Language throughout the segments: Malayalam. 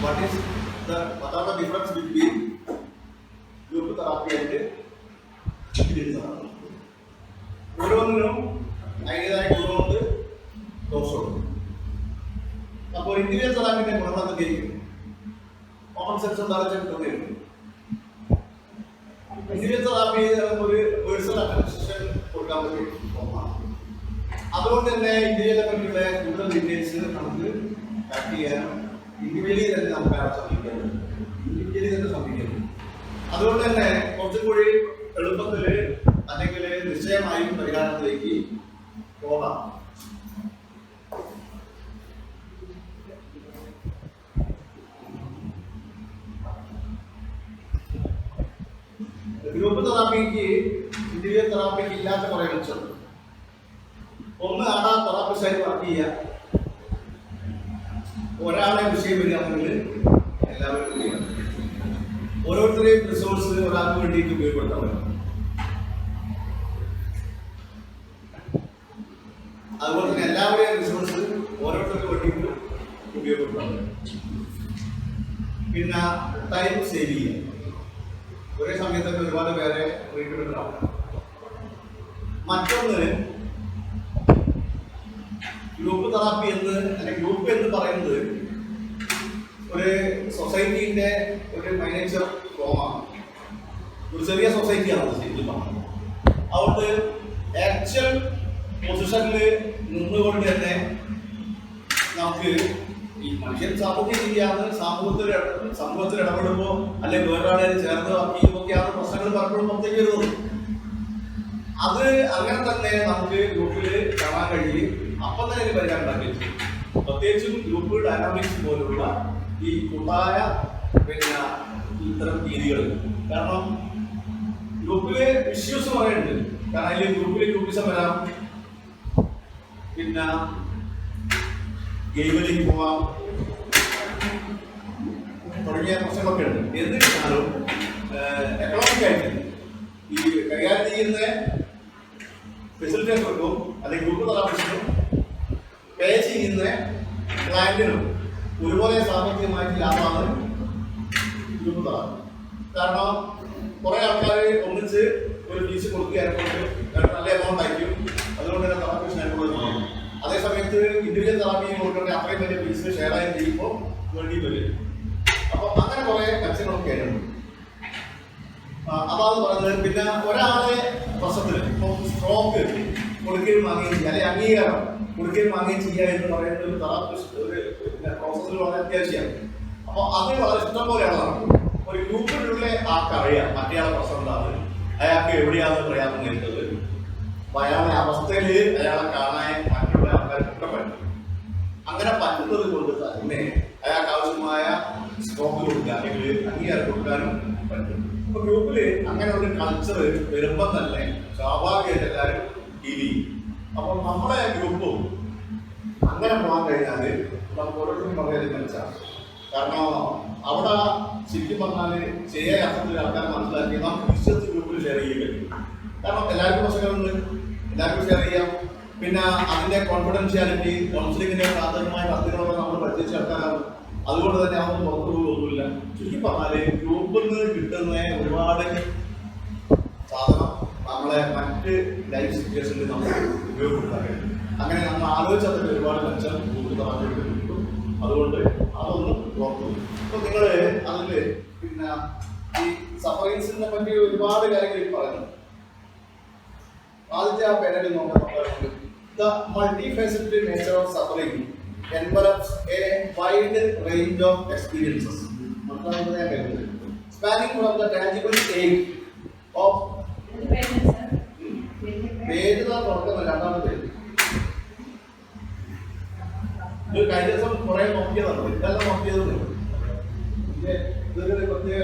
what are the difference between group therapy and individual therapy? ഓരോന്നിനും അതിൻ്റെതായ ഗുണമുണ്ട് ദോഷമുണ്ട്. അപ്പോൾ ഇൻഡിവിജ്വൽ തെറാപ്പിന്റെ ഗുണം എന്തൊക്കെയായിരിക്കും? കോമൺ സെൻസ് ഉണ്ടാകും. ഇൻഡിവിജ്വൽ തെറാപ്പി ഒരു പേഴ്സണൽ അറ്റൻഷൻ കൊടുക്കാൻ പറ്റിയ ഫോമാണ്. അതുകൊണ്ട് തന്നെ ഇൻഡിവിജ്വൽ പറ്റിയുള്ള കൂടുതൽ ഡീറ്റെയിൽസ് നമുക്ക് കട്ട് ചെയ്യാനും ഇൻഡിവിജ്വലി തന്നെ നമുക്ക് സമീപിക്കുന്നു. അതുകൊണ്ട് തന്നെ കുറച്ചും കൂടി എളുപ്പത്തിൽ അല്ലെങ്കിൽ നിശ്ചയമായും പരിഹാരത്തിലേക്ക് പോകാം. ഗ്രൂപ്പ് തെറാപ്പിക്ക് ഇൻഡിവിജ്വൽ തെറാപ്പിക്ക് ഇല്ലാത്ത കുറെ മെച്ചമുണ്ട്. ഒന്ന്, ആടാ തെറാപ്പിസ്റ്റായി വർക്ക് ചെയ്യുക. ഒരാളെ വിഷയം വരികയാണെങ്കിൽ എല്ലാവരും കൂടിയാണ്. ഓരോരുത്തരെയും റിസോഴ്സ് ഒരാൾക്ക് വേണ്ടിയിട്ട് ഉപയോഗപ്പെടുത്താൻ പറ്റും. അതുപോലെ തന്നെ എല്ലാവരെയും റിസോഴ്സ് ഓരോരുത്തർക്ക് വേണ്ടിയിട്ട് ഉപയോഗപ്പെടുത്താൻ പറ്റും. പിന്നെ ടൈം സേവ് ചെയ്യുക. ഒരേ സമയത്തൊക്കെ ഒരുപാട് പേരെ ട്രീറ്റ്മെന്റ് ആവും. മറ്റൊന്ന്, ഗ്രൂപ്പ് തെറാപ്പി അല്ലെങ്കിൽ ഗ്രൂപ്പ് എന്ന് പറയുന്നത് ഒരു സൊസൈറ്റീൻ്റെ ഒരു മൈനേച്ചർ ഫോമാണ്. ഒരു ചെറിയ സൊസൈറ്റിയാണ് ശരിക്കും പറഞ്ഞത്. അതുകൊണ്ട് ആക്ച്വൽ പൊസിഷനിൽ നിന്നുകൊണ്ട് തന്നെ നമുക്ക് ഈ മനുഷ്യൻ സാമൂഹ്യ രീതിയാണ്. സമൂഹത്തിൽ ഇടപെടുമ്പോൾ അല്ലെങ്കിൽ വേറൊരാളെ ചേർന്ന് വർക്ക് ചെയ്യുമ്പോഴൊക്കെയാണ് പ്രശ്നങ്ങൾ പലപ്പോഴും പുറത്തേക്ക് വരുന്നത്. അത് അങ്ങനെ തന്നെ നമുക്ക് ഗ്രൂപ്പിൽ കാണാൻ കഴിയും. അപ്പം തന്നെ ഒരു പരിഹാരം ഉണ്ടാക്കി. പ്രത്യേകിച്ചും ഗ്രൂപ്പ് ഡൈനാമിക്സ് പോലുള്ള ഈ കൂട്ടായ ഇത്തരം രീതികൾ. കാരണം ഗ്രൂപ്പില് ഇഷ്യൂസ് പറയുന്നുണ്ട്. കാരണം അതിൽ ഗ്രൂപ്പിസം വരാം, പിന്നെ ഗെയിമിലേക്ക് പോവാം തുടങ്ങിയ പ്രശ്നങ്ങളൊക്കെ ഉണ്ട്. എന്നിരുന്നാലും എക്കണോമിക്കായിട്ട് ഈ കൈകാര്യം ചെയ്യുന്ന ഫെസിലിറ്റേറ്റർക്കും അല്ലെങ്കിൽ ഗ്രൂപ്പ് തെറാപ്പിസ്റ്റിനും പേ ചെയ്യുന്ന ക്ലയന്റിനും ഒരുപോലെ സാമ്പത്തികമായിട്ട് ലാഭമാണ് ഗ്രൂപ്പ് തെറാപ്പി. കാരണം കുറെ ആൾക്കാർ ഒന്നിച്ച് ഒരു ഫീസ് കൊടുക്കുകയാണെങ്കിൽ നല്ല എമൗണ്ട് ആയിരിക്കും. അതുകൊണ്ട് തന്നെ തെറാപ്പിസ്റ്റിനെ കൊടുക്കുന്നു. അതേസമയത്ത് ഇൻഡിവിജ്വൽ തെറാപ്പി കൊടുക്കേണ്ട അത്രയും വലിയ ഫീസ് ഷെയർ ആയി ചെയ്യുമ്പോൾ വേണ്ടി വരും. അപ്പോൾ അങ്ങനെ കുറെ മെച്ചങ്ങളൊക്കെ ആയിരുന്നു. അതാണ് പറഞ്ഞത്. പിന്നെ ഒരാളെ പ്രശ്നത്തിൽ ഇപ്പോൾ സ്ട്രോക്ക് കൊടുക്കുകയും വാങ്ങുകയും ചെയ്യുക, അല്ലെങ്കിൽ അംഗീകാരം കൊടുക്കുകയും വാങ്ങുകയും ചെയ്യുക എന്ന് പറയുന്ന ഒരു തെറാപ്പിസ്റ്റ് ഒരു പ്രോസസ്സിൽ വളരെ അത്യാവശ്യമാണ്. അപ്പോൾ അത് വളരെ ഇഷ്ടം പോലെയാണ് നടക്കുന്നത്. ഒരു ഗ്രൂപ്പിലുള്ള ആൾക്കറിയാം മറ്റേയാളെ പ്രശ്നം എന്താണ്, അയാൾക്ക് എവിടെയാണ് പ്രയാസം നേരിട്ടത്, അയാളുടെ അവസ്ഥയിൽ അയാളെ കാണാൻ മറ്റുള്ള ആൾക്കാർക്കൊക്കെ പറ്റും. അങ്ങനെ പറ്റുന്നത് കൊണ്ട് തന്നെ അയാൾക്ക് ആവശ്യമായ സ്ട്രോക്ക് കൊടുക്കുക അല്ലെങ്കിൽ അംഗീകാരം കൊടുക്കാനും പറ്റും. അപ്പൊ ഗ്രൂപ്പില് അങ്ങനെ ഒരു കൾച്ചർ വരുമ്പം തന്നെ സ്വാഭാവികമായിട്ട് എല്ലാവരും ഡീൽ ചെയ്യും. അപ്പൊ നമ്മുടെ ഗ്രൂപ്പും അങ്ങനെ പോകാൻ കഴിഞ്ഞാൽ നമുക്ക് ഓരോരുത്തരും വളരെ മെച്ചാണ്. കാരണം അവിടെ ശരിക്കും പറഞ്ഞാൽ ശരിയായ അർത്ഥത്തിൽ ആൾക്കാർ മനസ്സിലാക്കി നമുക്ക് വിശ്വസിച്ച് ഗ്രൂപ്പിൽ ഷെയർ ചെയ്യാൻ പറ്റും. കാരണം എല്ലാവർക്കും പ്രശ്നങ്ങളുണ്ട്, എല്ലാവർക്കും ഷെയർ ചെയ്യാം. പിന്നെ അതിന്റെ കോൺഫിഡൻഷ്യാലിറ്റി, കൗൺസിലിങ്ങിന്റെ പ്രാഥമികമായ വസ്തുക്കളൊക്കെ നമ്മൾ പരിചയിച്ച ആൾക്കാരാണ്. അതുകൊണ്ട് തന്നെ അതൊന്നും പുറത്തു പോകുന്നില്ല. ചുരുക്കി പറഞ്ഞാല് ഗ്രൂപ്പിൽ നിന്ന് കിട്ടുന്ന ഒരുപാട് സാധനം നമ്മളെ മറ്റ് ലൈഫ് സിറ്റുവേഷനിൽ നമ്മൾ ഉപയോഗപ്പെടുത്താൻ കഴിയും. അങ്ങനെ നമ്മൾ ആലോചിച്ചതിൽ ഒരുപാട് മെച്ചം ഗ്രൂപ്പ് തെറാപ്പി കിട്ടും. അതുകൊണ്ട് അതൊന്നും പുറത്തു. ഇപ്പൊ നിങ്ങള് അതില് പിന്നെ ഈ സഫറിങ്സിനെ പറ്റി ഒരുപാട് കാര്യങ്ങൾ പറയുന്നു. ആദ്യത്തെ ആ പേരിൽ നോക്കാൻ the multifaceted nature of suffering envelops a wide range of experiences, spanning from the tangible state of കഴിഞ്ഞ ദിവസം കുറെ നോക്കിയതാണ്. ഇതെല്ലാം നോക്കിയത് ഇതൊരു പ്രത്യേക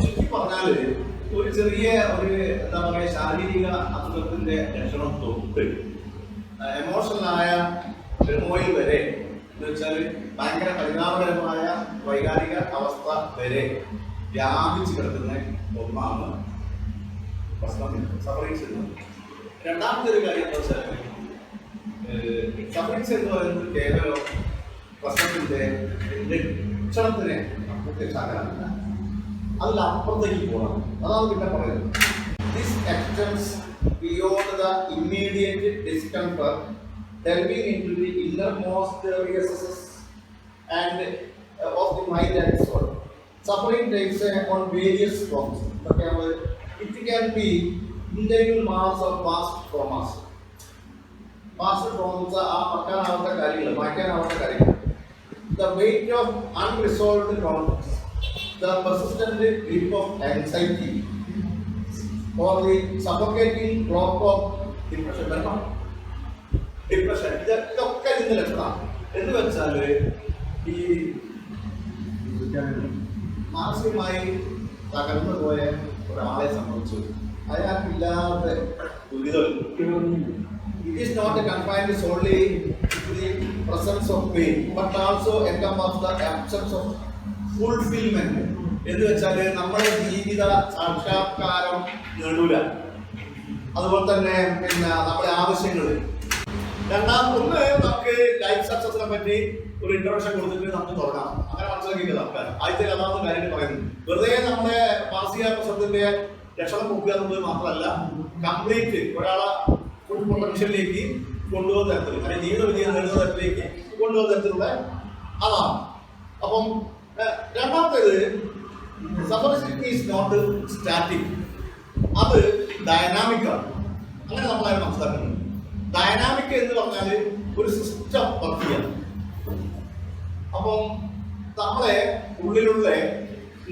ചുറ്റി പറഞ്ഞാല് ഒരു ചെറിയ എന്താ പറയുക ശാരീരിക അസുഖത്തിന്റെ ലക്ഷണം തൊട്ട് എമോഷണലായ ടെർമോയിൽ വരെ എന്ന് വെച്ചാൽ ഭയങ്കര പരിണാമകരമായ വൈകാരിക അവസ്ഥ വരെ വ്യാപിച്ചു കിടക്കുന്ന ഒന്നാണ് പ്രശ്നം സഫറിങ്സ്. രണ്ടാമത്തെ ഒരു കാര്യം എന്താ വെച്ചാൽ സഫറിങ്സ് എന്ന് പറയുന്നത് കേവലം പ്രശ്നത്തിന്റെ ലക്ഷണത്തിനെ നമുക്ക് ശകലമല്ല, അതിലപ്പുറത്തേക്ക് പോകണം. അതാണ് പിന്നെ പറയുന്നത്. This extends beyond the immediate discomfort, delving into the innermost recesses and of the mind and soul. Suffering takes on various forms. It can be internal marks of past traumas. Past traumas are the weight of unresolved conflicts, the persistent grip of anxiety, or the suffocating clock of depression. Depression, ഇതൊക്കെ ഇതിന്റെ ലക്ഷണമാണ്. എന്ന് വെച്ചാൽ ഈ മാനസികമായി തകർന്നു പോയ ഒരാളെ സംബന്ധിച്ചു അയാൾക്കില്ലാത്ത ദുരിതം. It is not confined solely to the presence of pain, but also encompasses the absence of fulfillment. എന്ന് വെച്ചാൽ നമ്മുടെ ജീവിത സാക്ഷാത്കാരം നേടൂല. അതുപോലെ തന്നെ നമ്മുടെ ആവശ്യങ്ങൾ. ഒന്ന് നമുക്ക് ലൈഫ് സക്സസിനെ പറ്റി ഒരു ഇൻട്രൊഡക്ഷൻ കൊടുത്തിട്ട് നമുക്ക് തുടങ്ങാം. അങ്ങനെ മനസ്സിലാക്കിയിട്ട് നമുക്ക് ആദ്യത്തെ അതാണ് കാര്യങ്ങൾ പറയുന്നത്. വെറുതെ നമ്മുടെ മാനസിക പ്രശ്നത്തിന്റെ ലക്ഷണം നോക്കുക എന്നുള്ളത് മാത്രമല്ല, കംപ്ലീറ്റ് ഒരാളെ ഫുൾ പൊട്ടൻഷ്യലിലേക്ക് കൊണ്ടുപോകുന്ന തരത്തിൽ, അല്ലെങ്കിൽ ജീവിത വിജയം നേടുന്ന തരത്തിലേക്ക് കൊണ്ടുപോകുന്ന തരത്തിലുള്ള അതാണ്. അപ്പം രണ്ടാമത്തേത്, സഫറിംഗ് ഈസ് നോട്ട് സ്റ്റാറ്റിക്, അത് ഡൈനാമിക്കാണ്. അങ്ങനെ നമ്മളത് മനസ്സിലാക്കുന്നത്. ഡൈനാമിക് എന്ന് പറഞ്ഞാൽ ഒരു സിസ്റ്റം വർക്ക് ചെയ്യാണ്. അപ്പം നമ്മളെ ഉള്ളിലുള്ള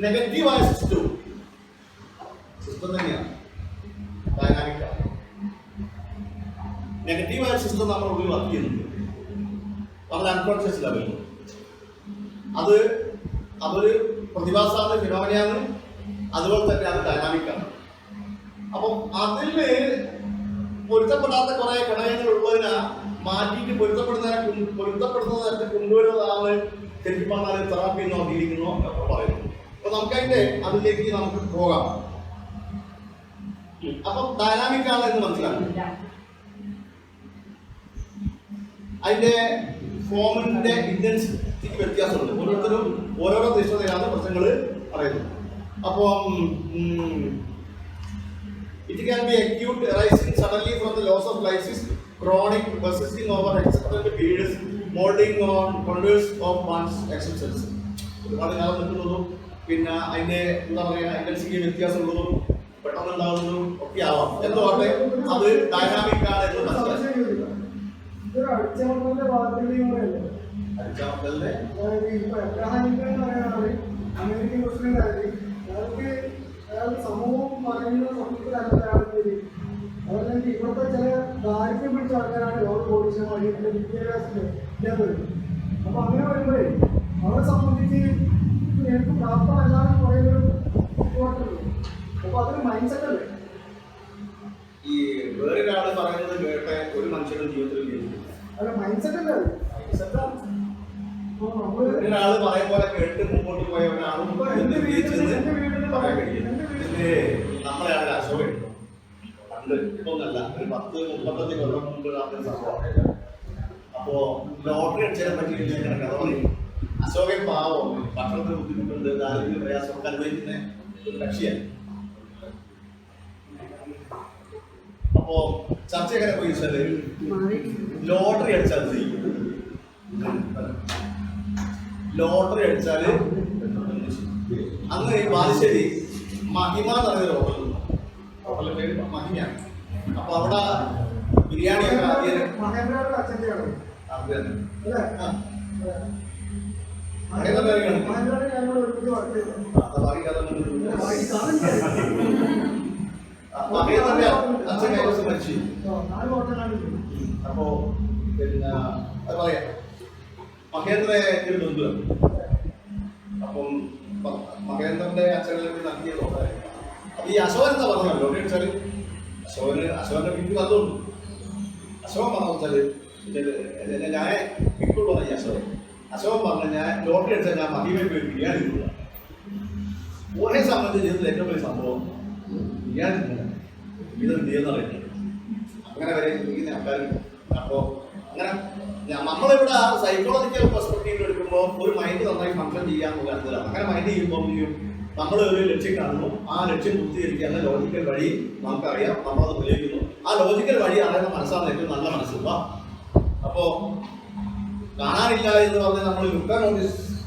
നെഗറ്റീവായ സിസ്റ്റം തന്നെയാണ് ഡൈനാമിക്കാണ്. നെഗറ്റീവായ സിസ്റ്റം നമ്മുടെ ഉള്ളിൽ വർക്ക് ചെയ്യുന്നുണ്ട്, നമ്മുടെ അൺകോൺഷ്യസ് ലെവലിൽ. അതൊരു പ്രതിഭാസമാണ്, ഫിനോമിനയാണ്. അതുപോലെ തന്നെ അത് ഡൈനാമിക്കാണ്. അപ്പം അതിൽ പൊരുത്തപ്പെടാത്ത കുറെ ഘടകങ്ങൾ ഉള്ളതിനെ മാറ്റിയിട്ട് പൊരുത്തപ്പെടുന്ന തരത്തിൽ കൊണ്ടുവരുന്നതാണ് ശരിക്കും പറഞ്ഞാൽ തെറാപ്പി എന്നോ ഹീലിംഗ് എന്നോ ഒക്കെ പറയുന്നത്. അപ്പൊ അതിലേക്ക് നമുക്ക് പോകാം. അപ്പം ഡൈനാമിക് ആണ് എന്ന് മനസ്സിലാക്കും. അതിന്റെ ഫോമിന്റെ ഇന്റൻസിറ്റിക്ക് വ്യത്യാസമുണ്ട്. ഓരോരുത്തരും ഓരോരോ തീഷ്ണതയാണ് പ്രശ്നങ്ങൾ പറയുന്നത്. അപ്പം it can be acute, arising suddenly from the loss of lysis, chronic, persisting over extended periods, molding on contours of one's existence. ഒരുപാട് കാലം നിൽക്കുന്നതും പിന്നെ അതിന്റെ എന്താ പറയുക ഇന്റൻസിറ്റി വ്യത്യാസമുള്ളതും പെട്ടെന്നുണ്ടാകുന്നതും ഒക്കെ ആവാം. എന്തുകൊണ്ട് അത് ഡൈനാമിക് ആണ് എന്ന് മനസ്സിലാക്കി. അമേരിക്കൻ പ്രസിഡന്റ് സമൂഹം പറയുന്ന സമൂഹത്തിലല്ലാതെ അതല്ലെങ്കിൽ ഇവിടുത്തെ ചില ദാരിദ്ര്യം പിടിച്ച ആൾക്കാരാണ് ലോക കോടീശ്വരന്മാർ വിദ്യാഭ്യാസത്തിൽ ഇല്ലാത്തത്. അപ്പൊ അങ്ങനെ വരുമ്പോഴേ അവരെ സംബന്ധിച്ച് എനിക്ക് പ്രാപ്തമല്ലാതെ കുറേയൊരു ചുറ്റുപാടുണ്ട്. അപ്പൊ അതൊരു മൈൻഡ് സെറ്റ് അല്ലേ? ഈ വേറൊരാള് പറയുന്നത് കേട്ട ഒരു മനുഷ്യരുടെ ജീവിതത്തിൽ അല്ല, മൈൻഡ് സെറ്റ് അല്ലേ? ഒരാള് പറയും പോലെ കേട്ട് മുമ്പോട്ട് പോയ ഒരാളും പറയാൻ കഴിയും. നമ്മളെ ആ അശോകൻ പണ്ട് ഇപ്പൊന്നല്ല, ഒരു 10-35 കൊല്ലം മുമ്പ് നടന്ന സംഭവം. അപ്പോ ലോട്ടറി അടിച്ചതിനെ പറ്റി ഇങ്ങനെ കഥ പറയും. അശോകൻ പാവം, ഭക്ഷണത്തിന് ബുദ്ധിമുട്ടുണ്ട്, ദാരിദ്ര്യ പ്രയാസമൊക്കെ അനുഭവിക്കുന്ന ഒരു കക്ഷിയാണ്. അപ്പോ ചർച്ച എങ്ങനെ പോയി വെച്ചാല് ലോട്ടറി അടിച്ചാൽ അന്ന് ഈ ബാലുശ്ശേരി മഹിമ എന്ന് പറയുന്ന ഹോട്ടലിന്റെ പേര് മഹിമയാണ്. അപ്പൊ അവിടെ ബിരിയാണിയൊക്കെ ആദ്യം അച്ഛൻ കൈവസം മരിച്ചു. അപ്പോ പിന്നെ അത് പറയാം, മഹേന്ദ്രന്റെ ബന്ധുവാണ്. അപ്പം മഹേന്ദ്രന്റെ അച്ഛനിലേക്ക് നടത്തിയത്. അപ്പൊ ഈ അശോകൻ എന്താ പറഞ്ഞല്ലോ ലോട്ടറി അടിച്ചാല് അശോകന്റെ വീട്ടിൽ അതുകൊണ്ട് അശോകൻ പറഞ്ഞു വെച്ചാല് ഞാൻ വീട്ടിലുള്ള ഈ അശോകൻ പറഞ്ഞു, ഞാൻ ലോട്ടറി അടിച്ചാൽ ഞാൻ മഹിമയിൽ പോയി ബിരിയാണി തിന്നുക. ഓരോ സംബന്ധിച്ച് ജീവിതത്തിൽ ഏറ്റവും വലിയ സംഭവം ബിരിയാണി തിന്നുക. ഇത് ചെയ്യുന്ന പറയുന്നത് അങ്ങനെ വരെ ചിന്തിക്കുന്ന ആൾക്കാർ. അപ്പോ അങ്ങനെ നമ്മളിവിടെ സൈക്കോളജിക്കൽ പെർസ്പെക്റ്റീവ് എടുക്കുമ്പോൾ ഒരു മൈൻഡ് നന്നായി ഫംഗ്ഷൻ ചെയ്യാനുള്ള കാര്യത്തിലാണ്. അങ്ങനെ മൈൻഡ് ചെയ്യുമ്പോൾ നമ്മൾ ഒരു ലക്ഷ്യം കാണുന്നു, ആ ലക്ഷ്യം പൂർത്തീകരിക്കാനുള്ള ലോജിക്കൽ വഴി നമുക്കറിയാം, നമ്മളത് ഉപയോഗിക്കുന്നു. ആ ലോജിക്കൽ വഴി അറിയുന്ന മനസ്സാണ് ഏറ്റവും നല്ല മനസ്സുള്ള. അപ്പോ കാണാനില്ല എന്ന് പറഞ്ഞ് നമ്മൾ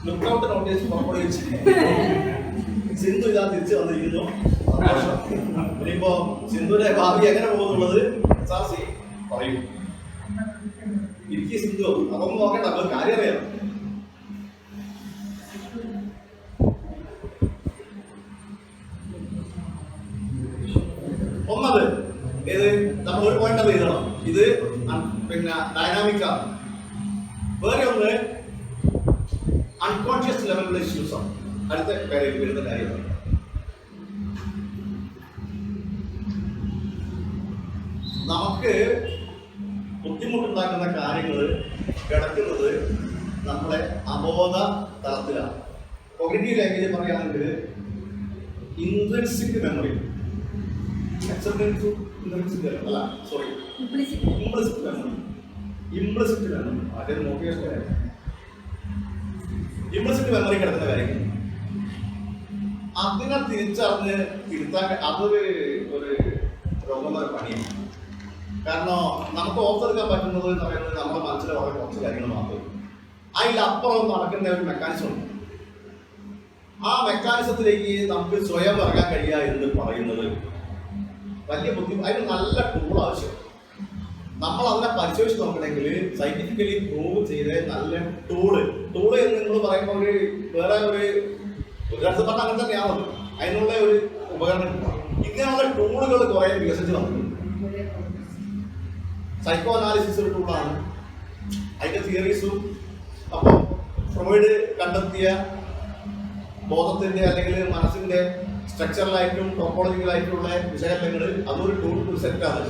ലുക്കൗട്ട് നോട്ടീസ് പുറപ്പെടുവിച്ച് സിന്ധു ഇതാ തിരിച്ചു വന്നിരിക്കുന്നു. ഇനിയിപ്പോ സിന്ധുവിന്റെ ഭാവി എങ്ങനെ പോകുന്നുള്ളത് സാസി പറയും. എനിക്ക് സിന്ധു അതൊന്നും നോക്കണ്ട, നമ്മൾ കാര്യം അറിയാം. ഒന്നത് ഏത് നമ്മൾ ഒരു പോയിന്റ് അത് എഴുതണം. ഇത് പിന്നെ ഡൈനാമിക് ആണ്. വേറെ ഒന്ന് അൺകോൺഷ്യസ് ലെവലിലുള്ള ഇഷ്യൂസ് ആണ്. അടുത്ത കാര്യം വരുന്ന കാര്യമാണ്. നമുക്ക് ബുദ്ധിമുട്ടുണ്ടാക്കുന്ന കാര്യങ്ങൾ കിടക്കുന്നത് നമ്മളെ അബോധ തലത്തിലാണ്. കോഗ്നിറ്റീവ് ലാംഗ്വേജ് പറയുകയാണെങ്കിൽ ഇൻട്രിൻസിക് മെമ്മറി, ഇംപ്ലിസിറ്റ് മെമ്മറി കിടക്കുന്ന കാര്യങ്ങൾ അതിനെ തിരിച്ചറിഞ്ഞ് തിരുത്താൻ അതൊരു രോഗമായ പണിയാണ്. കാരണം നമുക്ക് ഓർത്തെടുക്കാൻ പറ്റുന്നത് എന്ന് പറയുന്നത് നമ്മുടെ മനസ്സിലെ വളരെ കുറച്ച് കാര്യങ്ങൾ മാത്രമേ. അതിലപ്പുറം നടക്കുന്ന ഒരു മെക്കാനിസം ഉണ്ട്. ആ മെക്കാനിസത്തിലേക്ക് നമുക്ക് സ്വയം ഇറങ്ങാൻ കഴിയുക എന്ന് പറയുന്നത് വലിയ ബുദ്ധിമുട്ട്. അതിന് നല്ല ടൂൾ ആവശ്യം. നമ്മൾ അതിനെ പരിശോധിച്ച് നോക്കണമെങ്കിൽ സയന്റിഫിക്കലി പ്രൂവ് ചെയ്ത നല്ല ടൂള് എന്ന് നിങ്ങൾ പറയുമ്പോൾ വേറെ ഒരു രസപ്പെട്ട അങ്ങനെ തന്നെയാണല്ലോ. അതിനുള്ള ഒരു ഉപകരണം ഇങ്ങനെയുള്ള ടൂളുകൾ കുറെ വികസിച്ച് വന്നിട്ടുണ്ട്. സൈക്കോ അനാലിസിസ് ഒരു ടൂളാണ്, അതിന്റെ തിയറീസും. അപ്പോൾ ഫ്രോയിഡ് കണ്ടെത്തിയ ബോധത്തിന്റെ അല്ലെങ്കിൽ മനസ്സിന്റെ സ്ട്രക്ചറലായിട്ടും ടോപ്പോളജിക്കലായിട്ടുള്ള വിശകലനങ്ങൾ അതൊരു ടൂൾ സെറ്റാണ്.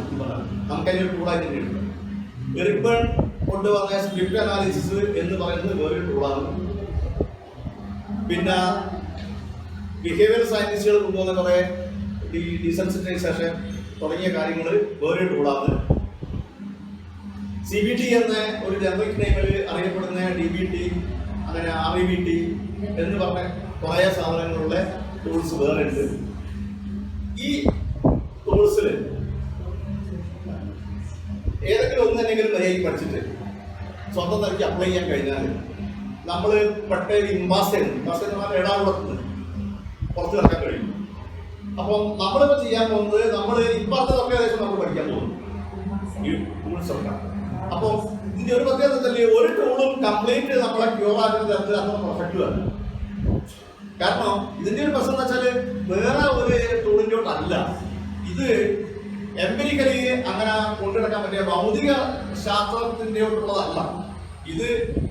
നമുക്കതിനൊരു ടൂളായിട്ട് തന്നെയുണ്ട്. എറിക്ബേൺ കൊണ്ടുവന്ന സ്ക്രിപ്റ്റ് അനാലിസിസ് എന്ന് പറയുന്നത് വേറൊരു ടൂളാണ്. പിന്നെ ബിഹേവിയർ സയന്റിസ്റ്റുകൾ കൊണ്ടുവന്ന കുറെ ഡീസെൻസിറ്റൈസേഷൻ തുടങ്ങിയ കാര്യങ്ങൾ വേറൊരു ടൂളാണ്. CBT എന്ന ഒരു ജനറിക് നെയിമിൽ അറിയപ്പെടുന്ന DBT, അങ്ങനെ REBT എന്ന് പറഞ്ഞ കുറേ സാധനങ്ങളുടെ ടൂൾസ് വേറെ ഉണ്ട്. ഈ ടൂൾസിൽ ഏതെങ്കിലും ഒന്നെങ്കിലും നിലയിൽ പഠിച്ചിട്ട് സ്വന്തം നിലയ്ക്ക് അപ്ലൈ ചെയ്യാൻ കഴിഞ്ഞാൽ നമ്മൾ പെട്ടെന്ന് ഇമ്പാസ് പറഞ്ഞാൽ ഇടാകുളത്ത് പുറത്ത് കിടക്കാൻ കഴിയും. അപ്പം നമ്മളിപ്പോൾ ചെയ്യാൻ പോകുന്നത് നമ്മൾ ഇപ്പോഴത്തെ ഏകദേശം നമ്മൾ പഠിക്കാൻ പോകുന്നു ഈ ടൂൾസ് ഒക്കെ. അപ്പോൾ ഇതിന്റെ ഒരു പ്രത്യേകത ഒരു ടൂളും കംപ്ലീറ്റ് നമ്മളെ ക്യൂർ ആക്കുന്ന തരത്തിൽ അത്ര പെർഫെക്റ്റ് ആണ്. കാരണം ഇതിന്റെ ഒരു പ്രശ്നം എന്ന് വെച്ചാൽ വേറെ ഒരു ടൂളിൻ്റെയോട്ടല്ല ഇത് എംപിരിക്കലി അങ്ങനെ കൊണ്ടുനടക്കാൻ പറ്റിയ ഭൗതിക ശാസ്ത്രത്തിൻ്റെയോട്ടുള്ളതല്ല. ഇത്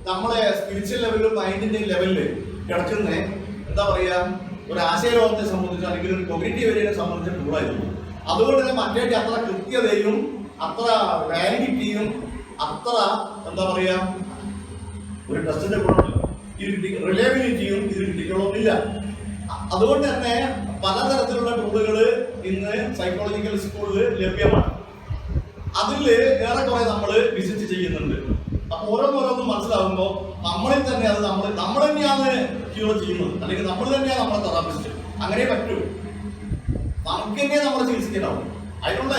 നമ്മളെ സ്പിരിച്വൽ ലെവലിലും മൈൻഡിന്റെ ലെവലിൽ കിടക്കുന്ന എന്താ പറയുക ഒരു ആശയലോകത്തെ സംബന്ധിച്ച് അല്ലെങ്കിൽ ഒരു കോഗ്നിറ്റീവ് ഏരിയയെ സംബന്ധിച്ച് ടൂളായിരുന്നു. അതുകൊണ്ട് തന്നെ മറ്റേ അത്ര കൃത്യതയും അത്ര വാലിഡിറ്റിയും അത്ര എന്താ പറയുക ഒരു ടെസ്റ്റിന്റെ ഗുണമില്ല, റിലയബിലിറ്റിയും ഇതിൽ കിട്ടിക്കണമെന്നില്ല. അതുകൊണ്ട് തന്നെ പലതരത്തിലുള്ള ടൂളുകൾ ഇന്ന് സൈക്കോളജിക്കൽ സ്കൂളിൽ ലഭ്യമാണ്. അതിൽ ഏറെക്കുറെ നമ്മൾ വിസിറ്റ് ചെയ്യുന്നുണ്ട്. അപ്പൊ ഓരോന്നോരോന്നും മനസ്സിലാകുമ്പോൾ നമ്മളിൽ തന്നെ അത് നമ്മൾ തന്നെയാണ് ക്യൂർ ചെയ്യുന്നത്, അല്ലെങ്കിൽ നമ്മൾ തന്നെയാണ് നമ്മളെ തെറാപ്പിസ്റ്റ്. അങ്ങനെ പറ്റൂ, നമുക്ക് തന്നെ നമ്മളെ ചികിത്സിക്കാനാവും. അതിനുള്ള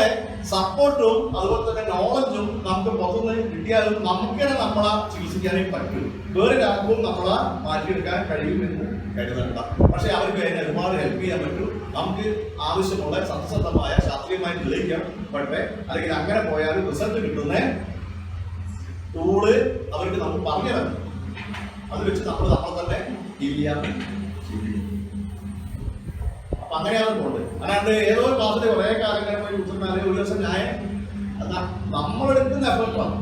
സപ്പോർട്ടും അതുപോലെ തന്നെ നോളജും നമുക്ക് പുറത്തുനിന്ന് കിട്ടിയാലും നമുക്ക് തന്നെ നമ്മളെ ചികിത്സിക്കാനേ പറ്റൂ. വേറെ ആർക്കും നമ്മളെ മാറ്റിയെടുക്കാൻ കഴിയുമെന്ന് കരുതണ്ട. പക്ഷെ അവർക്ക് അതിനെ ഒരുപാട് ഹെൽപ്പ് ചെയ്യാൻ പറ്റും. നമുക്ക് ആവശ്യമുള്ള സത്യസന്ധമായ ശാസ്ത്രീയമായി തെളിയിക്കാൻ പറ്റേ, അല്ലെങ്കിൽ അങ്ങനെ പോയാലും റിസൾട്ട് കിട്ടുന്ന ടൂള് അവർക്ക് നമുക്ക് പറഞ്ഞു തരണം. അത് വെച്ച് നമ്മളെ തന്നെ ഡീൽ ചെയ്യാൻ അപ്പൊ അങ്ങനെയാണ് പോകുന്നത്. അല്ലാണ്ട് ഏതോ ഒരു ക്ലാസ്സിലെ കുറെ കാര്യങ്ങൾ പോയി കുറിച്ചാൽ ഒരു ദിവസം ഞാൻ നമ്മളെടുക്കുന്ന എഫർട്ടാണ്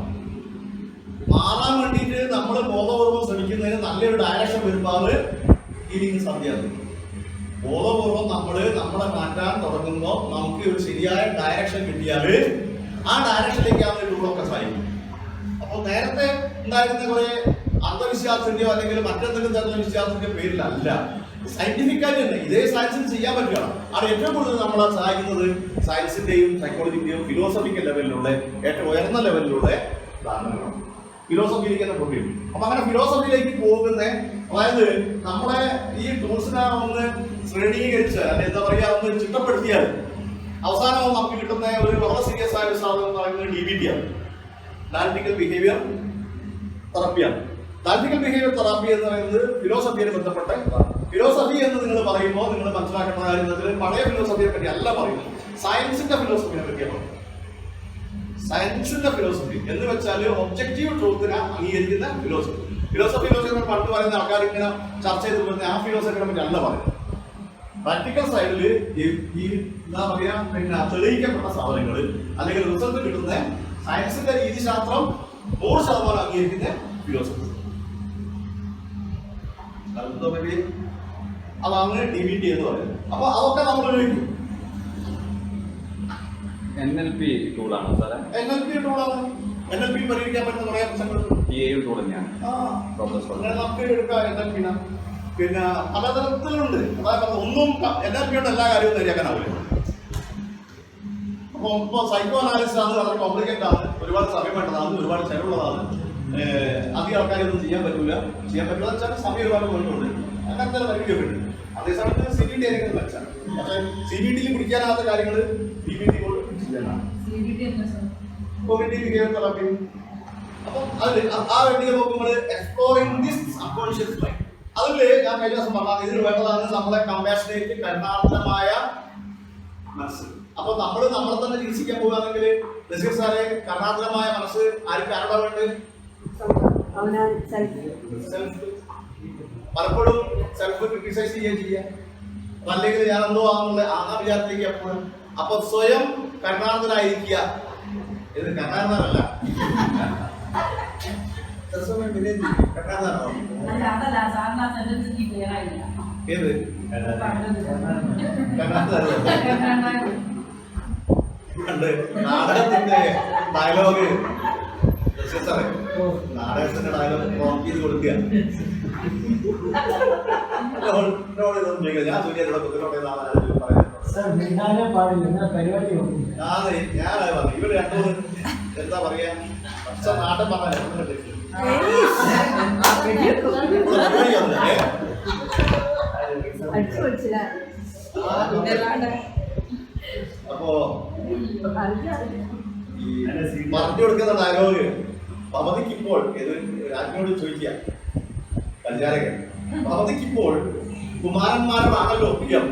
മാറാൻ വേണ്ടിയിട്ട് നമ്മൾ ബോധപൂർവ്വം ശ്രമിക്കുന്നതിന് നല്ലൊരു ഡയറക്ഷൻ വരുമ്പോൾ ഹീലിംഗ് സാധ്യത. ബോധപൂർവ്വം നമ്മളെ മാറ്റാൻ തുടങ്ങുമ്പോൾ നമുക്ക് ഒരു ശരിയായ ഡയറക്ഷൻ കിട്ടിയാൽ ആ ഡയറക്ഷനിലേക്കാണ് ടൂളൊക്കെ സഹായിക്കും. അപ്പോൾ നേരത്തെ ഉണ്ടായിരുന്ന കുറെ അന്ധവിശ്വാസത്തിന്റെയോ അല്ലെങ്കിൽ മറ്റെന്തെങ്കിലും തരത്തിലുള്ള വിശ്വാസത്തിന്റെ പേരിലല്ല, സയന്റിഫിക്കായിട്ട് തന്നെ ഇതേ സയൻസിന് ചെയ്യാൻ പറ്റുകയാണ്. അത് ഏറ്റവും കൂടുതൽ നമ്മളെ സഹായിക്കുന്നത് സയൻസിന്റെയും സൈക്കോളജിന്റെയും ഫിലോസഫിക്കൽ ലെവലിലുള്ള ഏറ്റവും ഉയർന്ന ലെവലിലുള്ള ധാരണകളാണ്. ഫിലോസഫിയിലേക്ക് തന്നെ പോകേണ്ടി വരും. അപ്പൊ അങ്ങനെ ഫിലോസഫിയിലേക്ക് പോകുന്ന, അതായത് നമ്മളെ ഈ ടൂൾസിനെ ഒന്ന് ശ്രേണീകരിച്ച് അല്ലെ എന്താ പറയുക ഒന്ന് ചിട്ടപ്പെടുത്തിയാൽ അവസാനം നമുക്ക് കിട്ടുന്ന ഒരു വളരെ സീരിയസ് ആയ ഒരു സാധനം എന്ന് പറയുന്നത് DBT ആണ്, ഡയലക്റ്റിക്കൽ ബിഹേവിയർ തെറാപ്പിയാണ്. ഡയലക്റ്റിക്കൽ ബിഹേവിയർ തെറാപ്പി എന്ന് പറയുന്നത് ഫിലോസഫിയെ ബന്ധപ്പെട്ട ഫിലോസഫി എന്ന് നിങ്ങൾ പറയുമ്പോൾ നിങ്ങൾ മനസ്സിലാക്കേണ്ട കാര്യം പഴയ ഫിലോസഫിയെ പറ്റി അല്ല പറയുന്നത്, സയൻസിന്റെ ഫിലോസഫിയെ പറ്റിയാണ് പറയുന്നത്. സയൻസിന്റെ ഫിലോസഫി എന്ന് വെച്ചാൽ ഒബ്ജക്റ്റീവ് ട്രൂത്തിനെ അംഗീകരിക്കുന്ന ഫിലോസഫി. ഫിലോസഫി പണ്ട് പറയുന്ന ആൾക്കാർ ഇങ്ങനെ ചർച്ച ചെയ്ത് വരുന്ന ആ ഫിലോസഫിനെ പറ്റി അല്ല പറയുന്നത്. പ്രാക്ടിക്കൽ സൈഡിൽ ഈ എന്താ പറയാ പിന്നെ തെളിയിക്കപ്പെട്ട സാധനങ്ങൾ അല്ലെങ്കിൽ റിസൾട്ട് കിട്ടുന്ന സയൻസിന്റെ രീതിശാസ്ത്രം 100% അംഗീകരിക്കുന്ന ഫിലോസഫി. അതാണ് DBT എന്ന് പറയുന്നത്. അപ്പൊ അതൊക്കെ നമ്മൾ ഉപയോഗിക്കും. NLP ടൂളാണ് സാറേ. NLP ടൂളാണ്. NLP പരിഹരിക്കാൻ പറ്റുന്ന കുറേ പ്രശ്നങ്ങളുണ്ട്. ടൂൾ തന്നെയാണ്. നമുക്ക് എടുക്കാം NLP. പിന്നെ പലതരത്തിലുണ്ട്. അതായത് ഒന്നും NLP യുടെ എല്ലാ കാര്യവും നേടിയാക്കാനാവില്ല. അപ്പോൾ ഇപ്പോൾ സൈക്കോ അനാലിസിസ് ആണ്, വളരെ കോംപ്ലിക്കേറ്റഡ് ആണ്, ഒരുപാട് സമയം വേണ്ടതാണ്, ഒരുപാട് ചെലവുള്ളതാണ്, അധികം ആൾക്കാരൊന്നും ചെയ്യാൻ പറ്റില്ല വെച്ചാൽ സമയം ഒരുപാട് കൊണ്ടുണ്ട്. അങ്ങനത്തെ പരിമിതിയൊക്കെ ഉണ്ട്. അതേസമയത്ത് CBT ആയിരിക്കും വെച്ചാൽ, പക്ഷേ CBTയിൽ പിടിക്കാനാകാത്ത കാര്യങ്ങൾ DBT കൊണ്ട് ചെയ്യാനാണ്. Cognitive behaviour therapy. അപ്പം അതിൽ ആ വ്യക്തിയെ നോക്കുമ്പോൾ എക്സ്പ്ലോറിംഗ് ദിസ് സബ്കോൺഷ്യസ് മൈൻഡ്, അതിൽ ഞാൻ കഴിഞ്ഞ ദിവസം പറഞ്ഞത് ഇതിന് വേണ്ടതാണ് നമ്മളെ കമ്പാഷനേറ്റ് കരുണാർത്ഥമായ മനസ്സ്. അപ്പൊ നമ്മളെ തന്നെ ചികിത്സിക്കാൻ പോകുകയാണെങ്കിൽ നസീർ സാറെ കരുണാർത്ഥമായ മനസ്സ് ആർക്കും ആരുടെ വേണ്ടത്? പലപ്പോഴും സെൽഫ് ക്രിട്ടിസൈസ് ചെയ്യുക, അല്ലെങ്കിൽ ഞാൻ എന്തോ ആണെന്നുള്ള ആ വിചാരത്തിലേക്ക് എപ്പോഴും. അപ്പൊ സ്വയം കരുണാർത്ഥനായിരിക്കുക. ഇത് കരുണാർത്ഥനല്ല, ഏത് നാടകത്തിന്റെ ഡയലോഗ് നാടകത്തിന്റെ ഡയലോഗ് പ്രോംപ്റ്റ് ചെയ്ത് കൊടുക്കുക. ഞാൻ ഞാനത് പറഞ്ഞു ഇവര് രണ്ടു എന്താ പറയാ നാട്ടൻ പറഞ്ഞ അപ്പോ പറഞ്ഞു കൊടുക്കുന്ന ഡയലോഗ് ഭവതിക്കിപ്പോൾ രാജ്ഞോട് ചോദിക്കുക കല്യാണകൻ, ഭവതിക്കിപ്പോൾ കുമാരന്മാരോടാണല്ലോ പ്രിയം.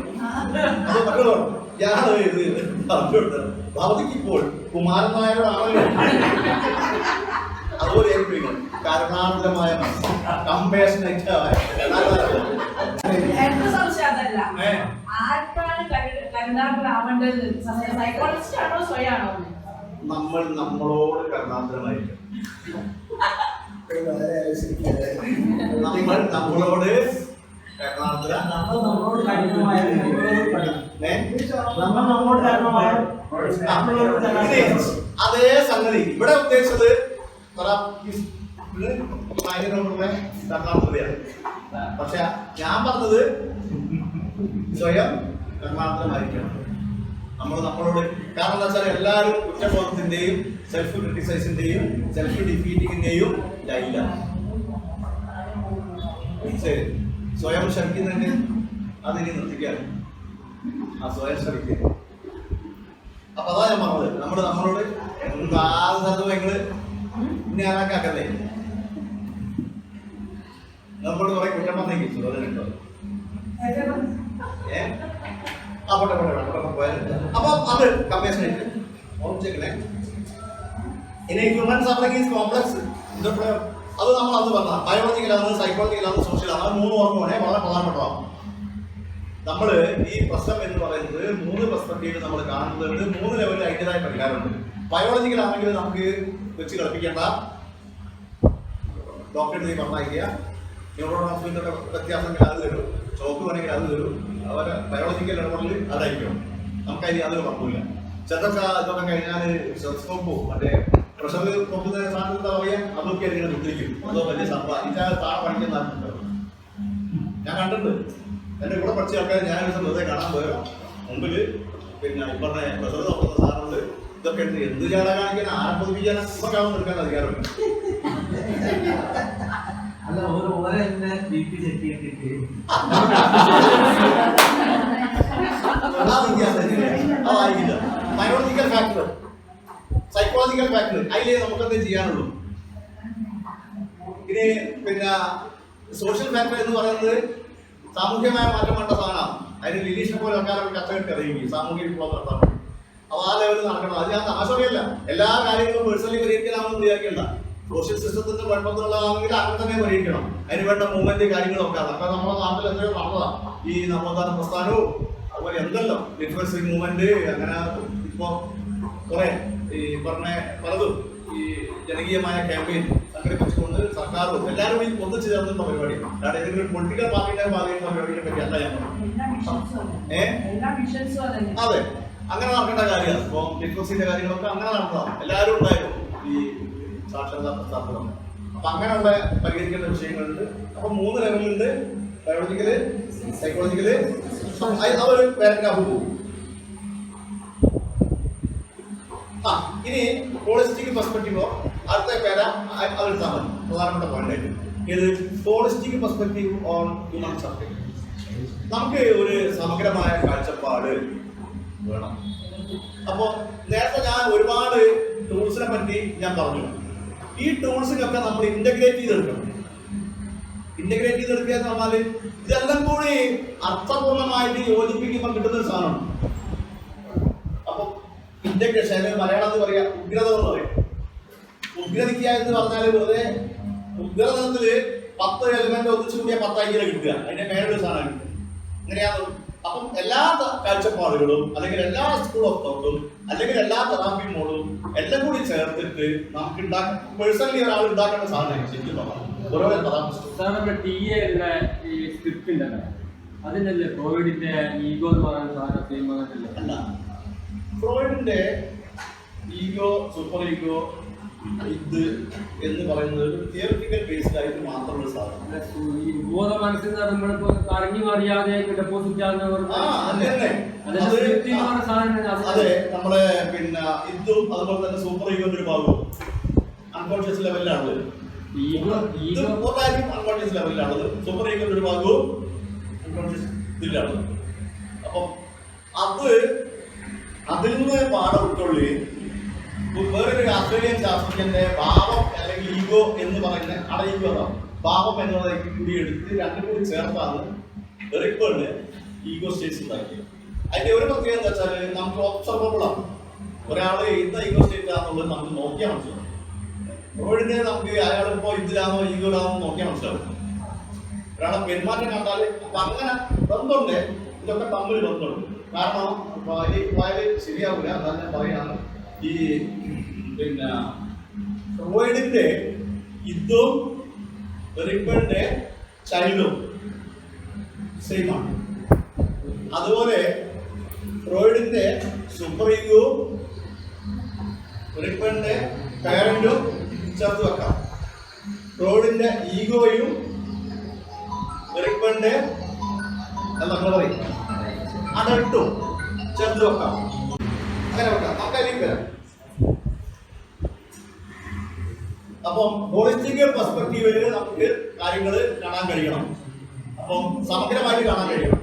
അത് മക്കളോ ഞാൻ ഇത് പറഞ്ഞു കൊടുത്തത്, ഭവതിക്കിപ്പോൾ കുമാരന്മാരോടാണല്ലോ. അതുപോലെ ഏൽപ്പിക്കണം കരുണാന്തരമായ മനസ്സ്, കമ്പേഷനേറ്റ് നമ്മൾ നമ്മളോട് കരുണാന്തരമായിരിക്കും. നമ്മൾ നമ്മളോട് അതേ സംഗതി ഇവിടെ ഉദ്ദേശിച്ചത് പക്ഷെ ഞാൻ പറഞ്ഞത് സ്വയം കർമാന്തരമായിരിക്കണം നമ്മൾ നമ്മളോട്. കാരണം എന്താ വെച്ചാൽ എല്ലാവരും കുറ്റബോധത്തിന്റെയും സെൽഫ് ക്രിട്ടിസൈസിന്റെയും സെൽഫ് ഡിഫീറ്റിങ്ങിന്റെയും ലൈലാണ്. ശരി, സ്വയം ശ്രമിക്കുന്നുണ്ട് അതിനി നിർത്തിക്കാറ് ആ സ്വയം ശ്രമിക്കുക. അപ്പൊ അതാ ഞാൻ പറഞ്ഞത്, നമ്മളോട് ആദ്യ സ്ഥലത്ത് നിങ്ങള് ഇനി ആരാക്കാക്കല്ലേ നമ്മളോട് കുറെ കുറ്റം വന്നേക്കും അതിനുണ്ടോ അപ്പൊ അത് കമ്പേഷനേറ്റ് ഓബ്ജക്റ്റിനെ ഇനി ഹ്യൂമൻ സഫറിംഗ് ഈസ് കോംപ്ലക്സ്. അത് നമ്മൾ അന്ന് പറഞ്ഞ ബയോളജിക്കലാണ്, സൈക്കോളജിക്കലാണ്, സോഷ്യലാണ്. അത് മൂന്ന് ഓർമ്മയാണ് വളരെ പ്രധാനപ്പെട്ടതാണ്. നമ്മൾ ഈ പ്രശ്നം എന്ന് പറയുന്നത് 3 പെർസ്പെക്റ്റീവ് നമ്മൾ കാണുന്നുണ്ട്. 3 ലെവലിൽ അതിൻ്റെതായ പരിഹാരമുണ്ട്. ബയോളജിക്കൽ ആണെങ്കിൽ നമുക്ക് വെച്ച് കളിപ്പിക്കേണ്ട, ഡോക്ടറെ പറഞ്ഞയക്കുക, ന്യൂറോ ട്രാൻസ്മിറ്ററുടെ വ്യത്യാസമെങ്കിൽ അത് തരും, ചോക്ക് വേണമെങ്കിൽ അത് തരും. അതുപോലെ ബയോളജിക്കൽ ഇടപെടൽ അതായിരിക്കും, നമുക്കതിന് യാതൊരു കുഴപ്പമില്ല. ചിലതൊക്കെ ഇതൊക്കെ കഴിഞ്ഞാൽ സ്റ്റെത്തോസ്കോപ്പോ മറ്റേ പ്രഷർ നോക്കുന്ന സാധനം എന്താ പറയുക, അതൊക്കെ അതിങ്ങനെ കുത്തിരിക്കും. അതോ വലിയ സംഭവം ഇതിൻ്റെ താഴെ പഠിക്കുന്ന ഞാൻ കണ്ടിട്ടുണ്ട്. എൻ്റെ കൂടെ പഠിച്ച ആൾക്കാർ ഞാൻ ഒരു ദിവസം വെറുതെ കാണാൻ പോയോ മുമ്പിൽ പിന്നെ പറഞ്ഞ പ്രഷർ നോക്കുന്ന സാധനമുണ്ട്, ഇതൊക്കെ എന്ത് ചാടാ കാണിക്കാൻ ആരംഭിക്കാനും നമുക്കാവും എടുക്കാൻ അധികാരമില്ല. അല്ല ഓരോ എന്നെ ബി.പി ചെക്ക് ചെയ്തിട്ട് അതായിരിക്കില്ല. ബയോളജിക്കൽ ഫാക്ടർ, സൈക്കോളജിക്കൽ ഫാക്ടർ, അതിലേ നമുക്കെന്ത് ചെയ്യാനുള്ളൂ. ഇനി പിന്നെ സോഷ്യൽ ഫാക്ടർ എന്ന് പറയുന്നത് സാമൂഹ്യമായ മാറ്റം വേണ്ട സാധനമാണ്. അതിന് ലിലീഷിനെ പോലെ ആൾക്കാരൊക്കെ കച്ചവടം അറിയുകയും സാമൂഹ്യ വിപ്ലവം നടത്താൻ അപ്പോൾ ആ ലെവലിൽ നടക്കണം. അത് ഞാൻ താമസമല്ല, എല്ലാ കാര്യങ്ങളും പേഴ്സണലി പരിഹരിക്കലാണെന്ന് വിചാരിക്കണ്ട. സോഷ്യൽ സിസ്റ്റത്തിന്റെ കുഴപ്പത്തിലുള്ളതാണെങ്കിൽ അങ്ങനെ തന്നെ പരിഹരിക്കണം. അതിന് വേണ്ട മൂവ്മെന്റ് കാര്യങ്ങളൊക്കെ അതൊക്കെ നമ്മുടെ നാട്ടിൽ എത്രയോ നടന്നതാണ്. ഈ നവോത്ഥാന പ്രസ്ഥാനവും അതുപോലെ എന്തല്ലോ ലിറ്ററസി മൂവ്മെന്റ്, അങ്ങനെ ഇപ്പൊ കുറെ ഈ പറഞ്ഞ പലതും ഈ ജനകീയമായ ക്യാമ്പയിൻ സംഘടിപ്പിച്ചുകൊണ്ട് സർക്കാരും എല്ലാവരും ഈ ഒന്നിച്ചു ചേർന്നുള്ള പരിപാടിയാണ്. അല്ലാതെ ഏതെങ്കിലും ഒരു പൊളിറ്റിക്കൽ പാർട്ടിയുടെ ഭാഗത്തുള്ള പരിപാടിയെ പറ്റി അല്ല ഞാൻ പറഞ്ഞത്. അതെ, അങ്ങനെ നടക്കേണ്ട കാര്യമാണ്. ഇപ്പൊ ലിറ്ററസിന്റെ കാര്യങ്ങളൊക്കെ അങ്ങനെ നടന്നതാണ്. എല്ലാവരും ഉണ്ടായിരുന്നു ഈ സാക്ഷരതാ പ്രസ്ഥാനത്തിലും. അപ്പൊ അങ്ങനെയുള്ള പരിഹരിക്കേണ്ട വിഷയങ്ങളുണ്ട്. അപ്പൊ 3 ലെവലുണ്ട്: ബയോളജിക്കല്, സൈക്കോളജിക്കല്, അതൊരു പാരഗ്രാഫ് പോകും. ഇനി ഹോളിസ്റ്റിക് പെർസ്പെക്റ്റീവോ അടുത്ത പേര അതെടുത്താൽ മതി. പ്രധാനപ്പെട്ട പോയിന്റ് ആയിട്ട് ഇത് holistic perspective on human subject. നമുക്ക് ഒരു സമഗ്രമായ കാഴ്ചപ്പാട് വേണം. അപ്പോ നേരത്തെ ഞാൻ ഒരുപാട് ടൂൾസിനെ പറ്റി ഞാൻ പറഞ്ഞു. ഈ ടൂൾസിനൊക്കെ നമ്മൾ ഇന്റഗ്രേറ്റ് ചെയ്തെടുക്കണം. ഇന്റഗ്രേറ്റ് ചെയ്തെടുക്കുക എന്ന് പറഞ്ഞാൽ ഇതെല്ലാം കൂടി അർത്ഥപൂർണമായിട്ട് യോജിപ്പിക്കുമ്പോൾ കിട്ടുന്ന ഒരു സാധനമാണ്. അപ്പൊ ഇന്റഗ്രേഷൻ മലയാളത്തിൽ പറയാ ഉഗ്രത എന്ന് പറയും. ഉഗ്രതിക്കുക എന്ന് പറഞ്ഞാൽ വെറുതെ ഉഗ്രതത്തില് 10 എലിമെന്റ് ഒന്നിച്ചു കൂടിയ 10 ഐക്യം കിട്ടുക, അതിന്റെ മേലൊരു സാധനം കിട്ടുക. അങ്ങനെയാണ്. അപ്പം എല്ലാ കാഴ്ചപ്പാടുകളും അല്ലെങ്കിൽ എല്ലാ സ്കൂൾ ഓഫ് തോട്ടും അല്ലെങ്കിൽ എല്ലാ തെറാപ്പി മോഡും എല്ലാം കൂടി ചേർത്തിട്ട് നമുക്ക് പേഴ്സണലി ഒരാൾ ഉണ്ടാക്കേണ്ട സാധനം ശരിക്കും ഓരോ തെറാപ്പിസ്റ്റ് ഈ സ്ക്രിപ്റ്റ് ഉണ്ടല്ലോ, അതിനല്ലേ ഫ്രോയിഡിന്റെ ഈഗോ എന്ന് പറയുന്ന സാധനം സെയിം അല്ല. ഫ്രോയിഡിന്റെ ഈഗോ, സൂപ്പർ ഈഗോ, ഇത് എന്ന് പറയുന്നത് ഒരു തിയറിറ്റിക്കൽ ബേസ്ഡ് ആയിട്ട് മാത്രമുള്ള സാധനം. ഈ ബോധ മനസ്സിൽ നമ്മളിപ്പോ അറിഞ്ഞു അറിയാതെ ഡെപ്പോസിറ്റ് അതെ, നമ്മളെ പിന്നെ ഇതും അതുപോലെ തന്നെ സൂപ്പർ ഈഗോന്റെ ഒരു ഭാഗവും അൺകോൺഷ്യസ് ലെവലിലാണുള്ളത്. അൺകോൺഷ്യസ് ലെവലിലാണുള്ളത്. സൂപ്പർ ഈഗോന്റെ ഒരു ഭാഗവും അൺകോൺഷ്യസ് ഇതിലാണുള്ളത്. അപ്പം അതിൽ നിന്ന് പാഠം ഉൾക്കൊള്ളി വേറൊരു ആസ്ട്രേലിയൻ ശാസ്ത്രജ്ഞന്റെ ഭാവം അല്ലെങ്കിൽ ഈഗോ എന്ന് പറയുന്ന അവിടെ ഈഗോ അതാണ് ഭാവം എന്നുള്ളത് കൂടി എടുത്ത് രണ്ടും കൂടി ചേർത്താണ് എറിക്ബേർഡ് ഈഗോ സ്റ്റേറ്റ്സ് ഉണ്ടാക്കിയത്. അതിന്റെ ഒരു പ്രത്യേകത എന്താ വെച്ചാൽ നമുക്ക് ഒബ്സർവബിൾ ആണ്. ഒരാള് ഇന്ന ഈഗോ സ്റ്റേറ്റ് ആണെന്നുള്ളത് നമുക്ക് നോക്കിയാൽ മനസ്സിലാവും. ഫ്രോയിഡിനെ നമുക്ക് അയാളിപ്പോ ഇതിലാണോ ഈഗോയിലാണോ നോക്കിയാൽ മനസ്സിലാവും. ഒരാളെ പെരുമാറ്റം കണ്ടാൽ അപ്പൊ അങ്ങനെ ബന്ധമുണ്ട്, ഇതൊക്കെ തമ്മിൽ ബന്ധമുണ്ട്. കാരണം പോയാൽ ശരിയാവില്ല. അതാണ് ഞാൻ പറയാണ്. ഈ പിന്നെ ഫ്രോയിഡിന്റെ ഇതും എറിക്ബേർഡിന്റെ ചൈൽഡും സെയിം ആണ്. അതുപോലെ ഫ്രോയിഡിന്റെ സൂപ്പർ ഈഗോയും എറിക്ബേർഡിന്റെ പാരന്റും ചേർത്ത് വെക്കാം. ഫ്രോയിഡിന്റെ ഈഗോയും എറിക്ബേർഡിന്റെ അഡൾട്ടും ചേർത്ത് വെക്കാം. അങ്ങനെ വെക്കാം. നമുക്ക് അതിലേക്ക് വരാം. അപ്പം ഹോളിസ്റ്റിക് പെർസ്പെക്റ്റീവില് നമുക്ക് കാര്യങ്ങൾ കാണാൻ കഴിയണം. അപ്പം സമഗ്രമായിട്ട് കാണാൻ കഴിയണം.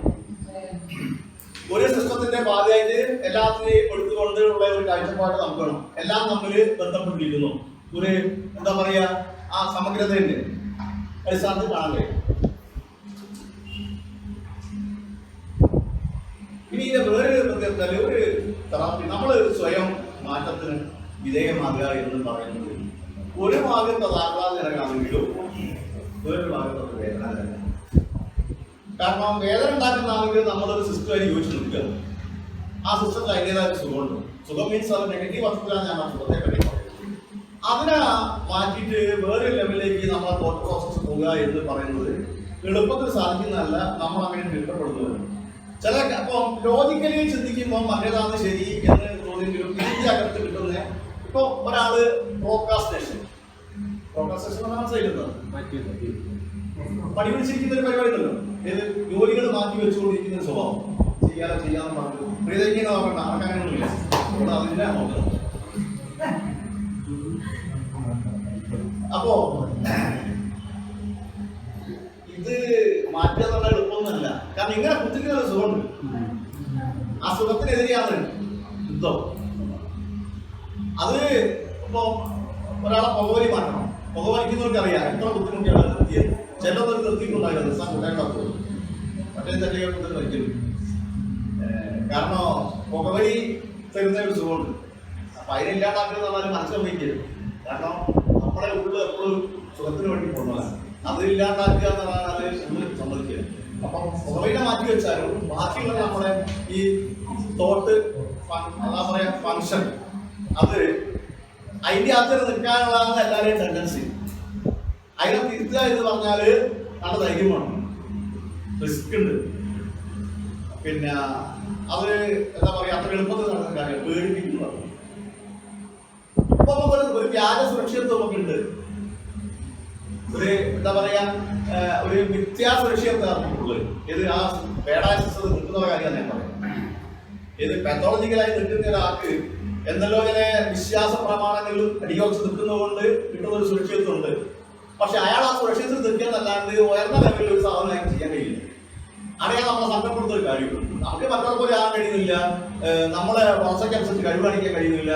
ഒരു സിസ്റ്റത്തിന്റെ ഭാഗമായിട്ട് എല്ലാത്തിനെയും എടുത്തുകൊണ്ടുള്ള ഒരു കാഴ്ചപ്പാട് നമുക്ക് വേണം. എല്ലാം തമ്മിൽ ബന്ധപ്പെട്ടിരിക്കുന്നു. ഒരു എന്താ പറയാ ആ സമഗ്രതയുടെ അടിസ്ഥാനത്തിൽ കാണാൻ കഴിയും. ഇനി ഇതിന്റെ വേറൊരു പ്രത്യേകത, ഒരു തെറാപ്പി നമ്മൾ സ്വയം മാറ്റത്തിന് വിധേയമാകുക എന്ന് പറയുന്നത് ഒരു ഭാഗത്ത് ആഹ്ലാദകരമാണെങ്കിലും വേറൊരു ഭാഗത്ത് വേദനാകരമാണ്. കാരണം വേദന ഉണ്ടാക്കുന്നതാണെങ്കിൽ നമ്മളൊരു സിസ്റ്റമായി യോജിച്ച് നിൽക്കുക. ആ സിസ്റ്റത്തിൽ അതിൻ്റെതായ സുഖമുണ്ട്. സുഖം മീൻസ് അത് നെഗറ്റീവ് അർത്ഥത്തിലാണ് ഞാൻ ആ സുഖത്തെ പറ്റി പറയുന്നത്. അതിനെ മാറ്റിയിട്ട് വേറെ ലെവലിലേക്ക് നമ്മൾ തോട്ട് പ്രോസസ് പോകുക എന്ന് പറയുന്നത് എളുപ്പത്തിൽ സാധിക്കുന്നതല്ല. നമ്മൾ അങ്ങനെ ഇഷ്ടപ്പെടുന്നത് ചില അപ്പം ലോജിക്കലി ചിന്തിക്കുമ്പോൾ മറ്റേതാണ് ശരി എന്ന് തോന്നിയെങ്കിലും ഇതിന്റെ അകത്ത് കിട്ടുന്ന ഇപ്പൊ ഒരാള് പ്രോക്രാസ്റ്റിനേഷൻ മനസ്സിലാക്കുന്നത് പണി പിടിച്ചിരിക്കുന്ന ഒരു പരിപാടി ഉണ്ടല്ലോ. ഏത് ജോലികൾ മാറ്റി വെച്ചുകൊണ്ടിരിക്കുന്ന ഒരു സ്വഭാവം ചെയ്യാതെ ചെയ്യാന്ന് പറഞ്ഞു പ്രീതിക്കുന്ന നോക്കണ്ട. ആർക്കങ്ങനെയൊന്നുമില്ല. അതിനെ നോക്കുന്നത് അപ്പോ ഇത് മാറ്റുക എന്നുള്ള എളുപ്പമൊന്നുമല്ല. കാരണം ഇങ്ങനെ കുത്തിക്കുന്ന ഒരു സുഖമുണ്ട്. ആ സുഖത്തിനെതിരെയാണ് യുദ്ധം. അത് ഇപ്പൊ ഒരാളെ പുകവലി മാറ്റണം. പുകവലിക്കുന്നവർക്ക് അറിയാം എത്ര ബുദ്ധിമുട്ടിയാണ് നിർത്തിയത്. ചിലതൊരു നിർത്തിയിട്ടുണ്ടായിരുന്നു ദിവസം കൂട്ടാണ്ടാക്കുക മറ്റേ ചെറിയ കുത്തി വയ്ക്കലും. കാരണം പുകവലി തരുന്ന ഒരു സുഖമുണ്ട്. അപ്പൊ അതിനില്ലാണ്ടാക്കുക എന്ന് പറഞ്ഞാൽ മനസ്സിലാക്കിയത്. കാരണം നമ്മളെ ഉള്ളിൽ എപ്പോഴും സുഖത്തിന് വേണ്ടി പോകുന്നതാണ്. അതില്ലാണ്ടാക്കുക എന്ന് പറഞ്ഞാൽ ഉള്ളിൽ സമ്മതിക്കുക. അപ്പം പുകവലിനെ മാറ്റി വെച്ചാലും ബാക്കിയുള്ള നമ്മുടെ ഈ തോട്ട് എന്താ പറയാ ഫങ്ഷൻ അത് അതിന്റെ അകത്ത് നിൽക്കാനുള്ളതാണ് എല്ലാവരുടെയും ടെൻഡൻസി. അതിനെ തിരുത്തുക എന്ന് പറഞ്ഞാല് നല്ല ധൈര്യം വേണം, റിസ്ക് ഉണ്ട്. പിന്നെ അത് എന്താ പറയാ അത്ര എളുപ്പത്തിൽ നടക്കുന്ന കാര്യം പേടിപ്പിക്കുന്നതാണ്. ഇപ്പൊ നമുക്ക് ഒരു വ്യാജ സുരക്ഷിതത്വം ഒക്കെ ഉണ്ട്. ഒരു എന്താ പറയാ ഒരു മിഥ്യാ സുരക്ഷിതത്വമുള്ളത് ഇത് ആ പേഡാസിസ് നിൽക്കുന്ന കാര്യമാണ് ഞാൻ പറയുന്നത്. ഇത് പാത്തോളജിക്കലായി നിൽക്കുന്ന ഒരാൾക്ക് എന്നല്ലോ ഇങ്ങനെ വിശ്വാസ പ്രമാണങ്ങളിലും അടിയോക്സ് നിൽക്കുന്നതുകൊണ്ട് കിട്ടുന്ന ഒരു സുരക്ഷിതത്വമുണ്ട്. പക്ഷെ അയാൾ ആ സുരക്ഷിതത്തിൽ നിൽക്കുന്നതല്ലാണ്ട് ഉയർന്ന ലെവലിൽ ഒരു സാധനം അയാൾക്ക് ചെയ്യാൻ കഴിയില്ല. അറിയാൻ നമ്മളെ സംഘപ്പെടുന്ന ഒരു കാര്യമുള്ളൂ. നമുക്ക് മറ്റുള്ള പോലെ ആകാൻ കഴിയുന്നില്ല, നമ്മളെ വളർച്ചയ്ക്കനുസരിച്ച് കഴിവ് കാണിക്കാൻ കഴിയുന്നില്ല,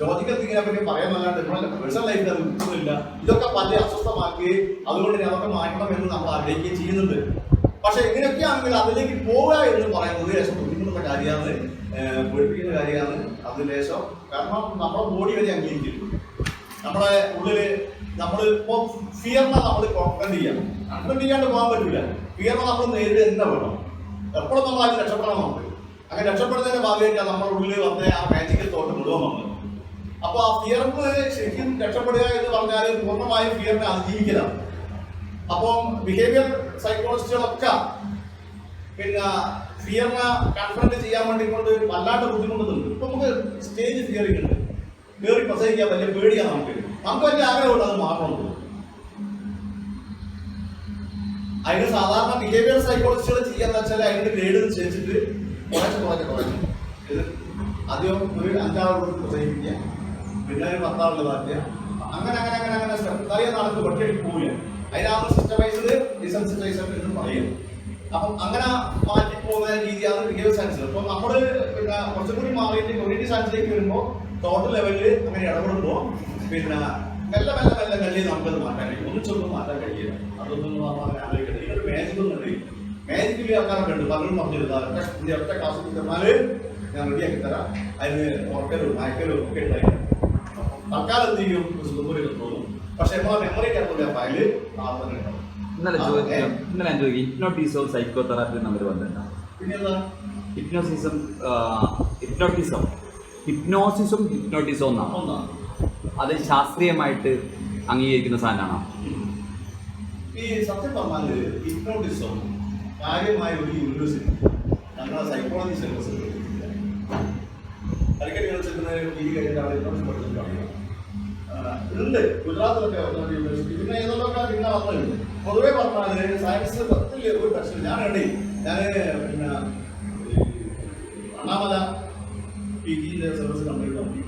ലോജിക്കൽ തിങ്കിനെ പറ്റി പറയാനല്ലാണ്ട് നമ്മളെ പേഴ്സണൽ ലൈഫിൽ അത് കിട്ടുന്നില്ല. ഇതൊക്കെ പല അസ്വസ്ഥമാക്കി അതുകൊണ്ട് അതൊക്കെ മാറ്റണം എന്ന് നമ്മൾ ആഗ്രഹിക്കുകയും ചെയ്യുന്നുണ്ട്. പക്ഷെ ഇങ്ങനെയൊക്കെ ആണെങ്കിൽ അതിലേക്ക് പോവുക എന്ന് പറയുന്നത് ലേശം ബുദ്ധിമുട്ടുള്ള കാര്യമാണ്, പേടിപ്പിക്കുന്ന കാര്യമാണ്. അത് ലേശം കാരണം നമ്മുടെ ബോഡി വരെ അംഗീകരിക്കും. നമ്മുടെ ഉള്ളില് നമ്മൾ ഇപ്പൊ ഫിയറിനെ നമ്മൾ കോൺഫ്രണ്ട് ചെയ്യണം. കൺഫ്രണ്ട് ചെയ്യാണ്ട് പോകാൻ പറ്റില്ല. ഫിയറിനെ നമ്മൾ നേരിടുക തന്നെ വേണം. എപ്പോഴും നമ്മൾ അതിന് രക്ഷപ്പെടണം. നമുക്ക് അങ്ങനെ രക്ഷപ്പെടുന്നതിന്റെ ഭാഗമായിട്ടാണ് നമ്മുടെ ഉള്ളിൽ വന്ന ആ മാജിക്കൽ തോട്ട് മുഴുവൻ വന്നത്. അപ്പൊ ആ ഫിയറിന് ശരിക്കും രക്ഷപ്പെടുക എന്ന് പറഞ്ഞാൽ പൂർണ്ണമായും ഫിയറിനെ അതിജീവിക്കലാണ്. അപ്പം ബിഹേവിയർ സൈക്കോളജിസ്റ്റുകളൊക്കെ പിന്നെ ഫിയറിനെ കൺഫ്രണ്ട് ചെയ്യാൻ വേണ്ടി കൊണ്ട് വല്ലാണ്ട് ബുദ്ധിമുട്ടുന്നുണ്ട്. ഇപ്പൊ നമുക്ക് സ്റ്റേജ് ഫിയറിംഗ് ഉണ്ട്, കയറി പ്രസംഗിക്കാൻ വലിയ പേടിയാണ്. നമുക്ക് വലിയ ആഗ്രഹമുണ്ട് അത് മാറണമെന്ന്. അതിന് സാധാരണ ബിഹേവിയർ സൈക്കോളജിസ്റ്റുകൾ ചെയ്യാന്ന് വെച്ചാൽ അതിന്റെ ഗ്രേഡ് നിശ്ചയിച്ചിട്ട് കുറച്ച് ഇത് ആദ്യം ഒരു 5 ആൾ പ്രസംഗിക്കുക, പിന്നെ ഒരു 10 ആളുകൾ മാറ്റുക, അങ്ങനെ അങ്ങനെ അങ്ങനെ അങ്ങനെ സ്റ്റെപ്പ് നടക്ക് ഒറ്റയടിക്ക് പോവില്ല. അതിനാണ് സിസ്റ്റമൈസ്ഡ് ഡിസെൻസിറ്റൈസഡ് എന്ന് പറയുന്നത്. അപ്പം അങ്ങനെ മാറ്റി പോകുന്ന രീതിയാണ് ബിഹേവിയർ സയൻസ്. അപ്പം നമ്മള് പിന്നെ കുറച്ചും കൂടി മാറിയിട്ട് കൊഗ്നിറ്റീവ് സയൻസിലേക്ക് വരുമ്പോൾ ടോട്ടൽ ലെവലിൽ അങ്ങനെ ഇടപെടുമ്പോൾ പിന്നെ മെല്ലെ മെല്ലെ മെല്ലെ മെല്ലെ നമുക്കത് മാറ്റാൻ കഴിയും. ഒന്നിച്ചൊന്നും മാറ്റാൻ കഴിയില്ല. അതൊന്നും നമ്മൾ ആലോചിക്കട്ടെ. ഇതിനൊരു മാജിക് ഒന്നും കഴിയും. മാജിക്കിൽ ആൾക്കാരൊക്കെ ഉണ്ട്. പലരും പറഞ്ഞിരുന്നാൽ ഒറ്റ ക്ലാസ്സിൽ ചെന്നാല് ഞാൻ റെഡിയാക്കി തരാം. അതിന് ഉറക്കലും മയക്കലും ഒക്കെ ഉണ്ടായിരുന്നു. തൽക്കാലം എന്ത് ചെയ്യും സുഖം തോന്നും. പക്ഷെ നമ്മളെ മെമ്മറി ആയിട്ടുള്ള ഫയല് ആർത്തന്നെ ഉണ്ടാവും. ഇന്നലെ ഞാൻ ചോദിക്കും ഹിപ്നോട്ടിസം സൈക്കോ തെറാപ്പി തമ്മിൽ ബന്ധമുണ്ടോ? പിന്നെന്താ ഹിപ്നോസിസം ഹിപ്നോട്ടിസം ഒന്നാണ്. അത് ശാസ്ത്രീയമായിട്ട് അംഗീകരിക്കുന്ന സാധനമാണോ? ഈ സത്യം പറഞ്ഞാല് ഹിപ്നോട്ടിസം കാര്യമായ ഒരു യൂണിവേഴ്സിറ്റി ഞങ്ങളുടെ സൈക്കോളജി സിലബസ് അടിക്കടി യൂണിവേഴ്സിറ്റി രീതി കഴിഞ്ഞിട്ട് അവിടെ ഹിപ്നോട്ടിസം പഠിച്ചിട്ടാണ് ഉണ്ട്. ഗുജറാത്തിലൊക്കെ യൂണിവേഴ്സിറ്റി പിന്നെ ഏതൊക്കെ പിന്നെ വന്നിട്ടുണ്ട്. പൊതുവെ പറഞ്ഞാൽ സയൻസ് ഒരു പ്രശ്നം ഞാൻ പിന്നെ അണ്ണാമല PG സിലബസ് കംപ്ലീറ്റ് നടത്തി.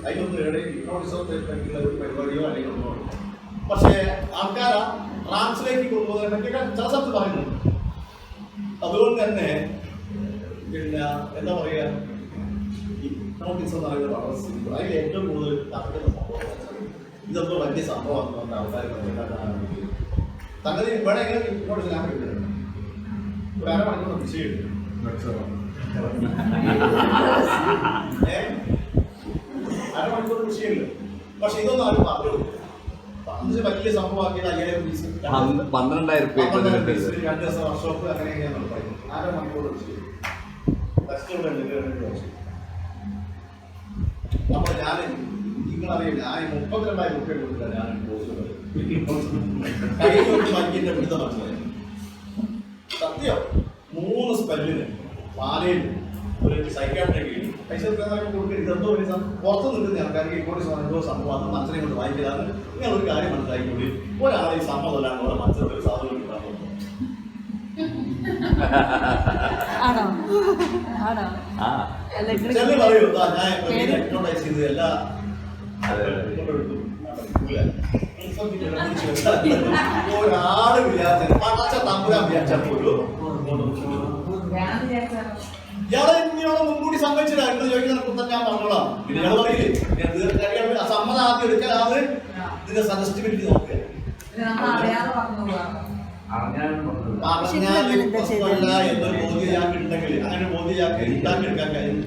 അതിനൊന്നും ഹിപ്നോട്ടിസം പറ്റിയുള്ള ഒരു പരിപാടിയോ അല്ലെങ്കിൽ ഒന്നോ. പക്ഷേ ആൾക്കാരെ ട്രാൻസിലേക്ക് കൊണ്ടുപോകാൻ പറ്റിയ ചില സ്ഥലത്ത് പറയുന്നുണ്ട്. അതുകൊണ്ട് തന്നെ പിന്നെ എന്താ പറയുക ഹിപ്നോട്ടിസം എന്ന് പറയുന്നത് വളരെ സിമ്പിൾ. അതിൽ ഏറ്റവും കൂടുതൽ നടക്കുന്ന സംഭവം ഇതൊക്കെ വലിയ സംഭവമാണ് ആൾക്കാർ സംഗതി ഇവിടെ എങ്ങനെ ഹിപ്നോട്ടിസം ഞാൻ കിട്ടുന്നുണ്ട്. ഒരു അരമണിക്കൂർ വിഷയമുണ്ട്. അരമണിക്കൂർ വിഷയമില്ല. പക്ഷെ ഇതൊന്നും ആരും പറഞ്ഞു വലിയ സംഭവമാക്കിയത് 5000 ഫീസ് 12,000 2 ദിവസം വർക്ക്ഷോപ്പ് അങ്ങനെയൊക്കെയാണ് പറയുന്നത്. 1/2 മണിക്കൂർ വിഷയം അപ്പോൾ ഞാൻ നിങ്ങളറിയാം ഞാൻ 32,000 രൂപ കൊടുത്തില്ല. ഞാൻ ബാങ്കിന്റെ പിടുത്തം മനസ്സിലായി. സത്യം 3 സ്പെല്ലിന് പാലയിൽ ഒരു സൈക്കാട്രിക്ക് പൈസ കൊടുക്കുക. ഇതെന്തോ ഒരു പുറത്ത് നിൽക്കുന്ന ആൾക്കാർക്ക് ഇങ്ങോട്ട് എന്തോ സംഭവം അത് മനസ്സിനെ കൊണ്ട് വായിക്കലാണ്. നിങ്ങളൊരു കാര്യം മനസ്സിലാക്കിക്കൂടി ഒരാളെ ഈ സമ്മതമല്ലാണ്ട് ഓരോ മനസ്സിലൊരു സാധനം കിട്ടാൻ ചെല്ലു പറയൂ ഞാൻ എക്നോട്ടൈസ് ചെയ്ത് എല്ലാ ഒരാള് വിചാരിച്ച പടച്ച തമ്പുരാൻ വിചാരിച്ചാൽ പോലും ഇയാളെ ഇനിയോളം മുൻകൂടി സമ്മതിച്ചില്ല എന്ന് ചോദിക്കുന്ന കുത്തം ഞാൻ പറഞ്ഞോളാം. പിന്നെ ഇയാൾ പറയില്ലേ സമ്മതം ആദ്യം എടുക്കലാത് ഇതിന്റെ സജസ്റ്റിബിലിറ്റി നോക്കുക. പറഞ്ഞാല് പ്രശ്നമല്ല എന്നൊരു ബോധ്യം ഇയാൾക്ക് ഉണ്ടെങ്കിൽ, അങ്ങനെ ഒരു ബോധ്യം ഇയാൾക്ക് ഉണ്ടാക്കിയെടുക്കാൻ കഴിയും.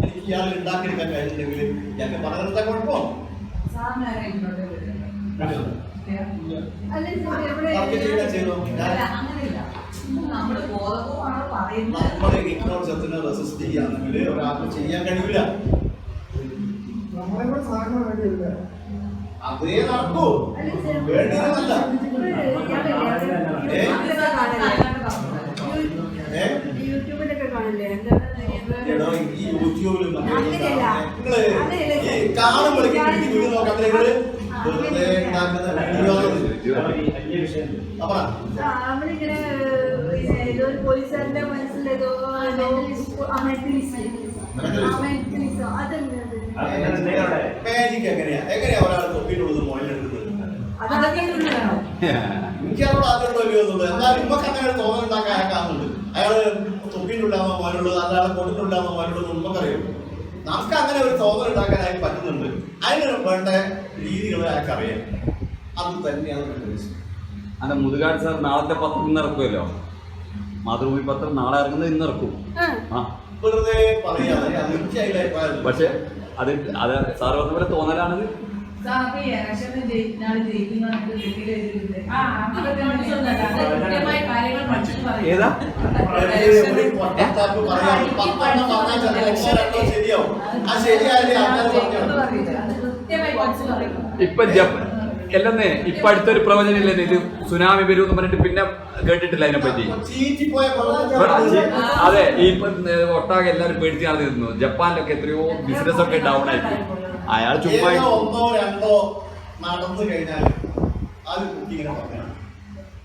എനിക്ക് ഇയാൾ ഉണ്ടാക്കിയെടുക്കാൻ കഴിയുന്നുണ്ടെങ്കിൽ ഇയാൾക്ക് പറഞ്ഞെടുത്താൽ കുഴപ്പം. നമ്മുടെ ഇഗ്നോറൻസിനെ റെസിസ്റ്റ് ചെയ്യാണെങ്കിൽ ഒരാൾക്ക് ചെയ്യാൻ കഴിയില്ല. അതേ നടക്കൂ, വേണ്ടിയതല്ല. യൂട്യൂബിലൊക്കെ കാണില്ലേ ഈ യൂട്യൂബിലും ഈ കാണുമ്പോഴേക്കും നോക്കാത്ത വെറുതെ ഉണ്ടാക്കുന്ന നമ്മളിങ്ങനെ ഏതോ ഒരു പോലീസുകാരന്റെ മനസ്സിലേതോ മാജിക് എങ്ങനെയാ ഒരാൾ തൊപ്പിയിലുള്ളത് മോയിലെടുക്കുന്നത്? എനിക്കവിടെ അതുണ്ടല്ലോ എന്നുള്ളത്. എന്നാലും ഉമ്മക്ക് അങ്ങനെ ഒരു തോന്നൽ ഉണ്ടാക്കാൻ അയക്കാറുണ്ട്. അയാള് തൊപ്പിയിലുണ്ടാകുന്ന മോനുള്ളത്, അയാളെ കൊണ്ടിട്ടുണ്ടാകുന്ന മോനുള്ളത് ഉമ്മക്കറിയും. നമുക്ക് അങ്ങനെ ഒരു തോന്നൽ ഉണ്ടാക്കാൻ അയാൾക്ക് പറ്റുന്നുണ്ട്. അതിന് വേണ്ട രീതികൾ അയാൾക്ക് അറിയാം. അത് തന്നെയാണ് അല്ല, മുതുകാട് സാർ നാളത്തെ പത്രം ഇന്ന് ഇറക്കുമല്ലോ, മാതൃഭൂമി പത്രം നാളെ ഇറങ്ങുന്നത് ഇന്ന് ഇറക്കും. വെറുതെ പറയാതെ പക്ഷെ അത് സാറ് പറഞ്ഞ പോലെ തോന്നലാണിത്. ഏതാ ഇപ്പൊ അല്ലെന്നേ, ഇപ്പൊ അടുത്തൊരു പ്രവചനം ഇല്ലേ, ഇത് സുനാമി വരും എന്ന് പറഞ്ഞിട്ട് പിന്നെ കേട്ടിട്ടില്ല അതിനെപ്പറ്റി. അതെ, ഈ ഒട്ടാകെ എല്ലാവരും പേടിച്ച് നടന്നിരുന്നു. ജപ്പാനിലൊക്കെ എത്രയോ ബിസിനസ് ഒക്കെ ഡൗൺ ആയിട്ട് അയാൾ ചുമ്മാ 1-2 നടന്നു കഴിഞ്ഞാൽ അത് കുക്കിങ്ങനെ പറഞ്ഞാൽ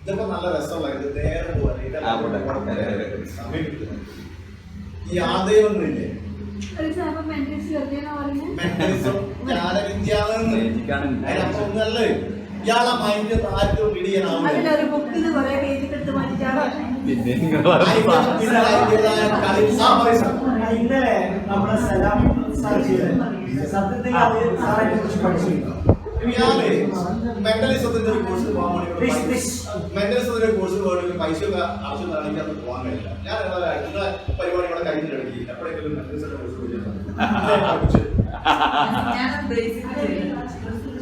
ഇതൊക്കെ നല്ല രസമുള്ള ഈ ആദൈവങ്ങളില്ലേ ഒന്നല്ലേ ഇയാളെ മൈൻഡ് ആർക്കും പിടിയാനാവില്ല. ഇന്നലെ നമ്മുടെ സലാം സത്യത്തിൽ മെന്റലിസത്തിന്റെ ഒരു കോഴ്സ് പോകാൻ വേണ്ടി മെന്റലിസത്തിന്റെ കോഴ്സ് പോകണമെങ്കിൽ പൈസ ഒക്കെ ആവശ്യം കാണിക്കാൻ പോകാൻ കഴിയില്ല. ഞാൻ അടുത്ത പരിപാടി ഇവിടെ കഴിഞ്ഞിട്ടിടക്കി എപ്പോഴെങ്കിലും മെന്റലിസത്തിന്റെ കോഴ്സ്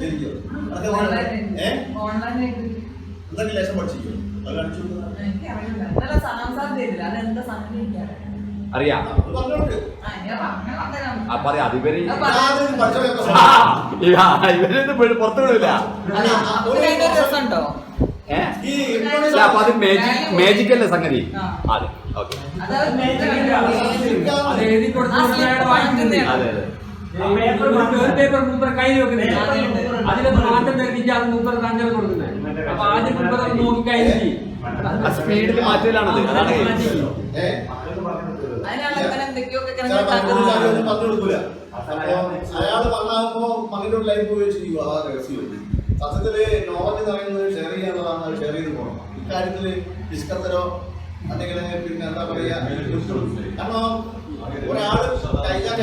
ശരിക്കും എന്തൊക്കെ ലേശം പഠിച്ചിരിക്കും അത് കാണിച്ചു അറിയാം. അപ്പൊ അറിയാം, അത് ഇവര് ഇവരൊന്നും പുറത്തു വിടില്ല. അപ്പൊ അത് മാജിക് അല്ലേ സംഗതി. അതെ, ഓക്കെ. അതെ പേപ്പർ മൂപ്പർ കയ്യിൽ വെക്കുന്നില്ല, അതിലൊന്ന് മാറ്റം വരുത്തിച്ച് അത് മൂപ്പർ കാഞ്ചൽ കൊടുക്കുന്നത്. അപ്പൊ ആദ്യം മൂപ്പർ നോക്കി കഴിഞ്ഞ് സ്പീഡിൽ മാറ്റലാണത്. അതാണ് അയാള് പറഞ്ഞാകുമ്പോ മകനോട് ലൈഫ് പോയി ചെയ്യും. ആ രഹസ്യം സത്യത്തില് നോളജ് പറയുന്നത് ഷെയർ ചെയ്യാനുള്ളതാണ്. അത് ഷെയർ ചെയ്ത് പോകണം. ഇക്കാര്യത്തില് നിഷ്കർത്തരോ അല്ലെങ്കിൽ പിന്നെ എന്താ പറയാ, കാരണം ഒരാള് കഴിഞ്ഞാൽ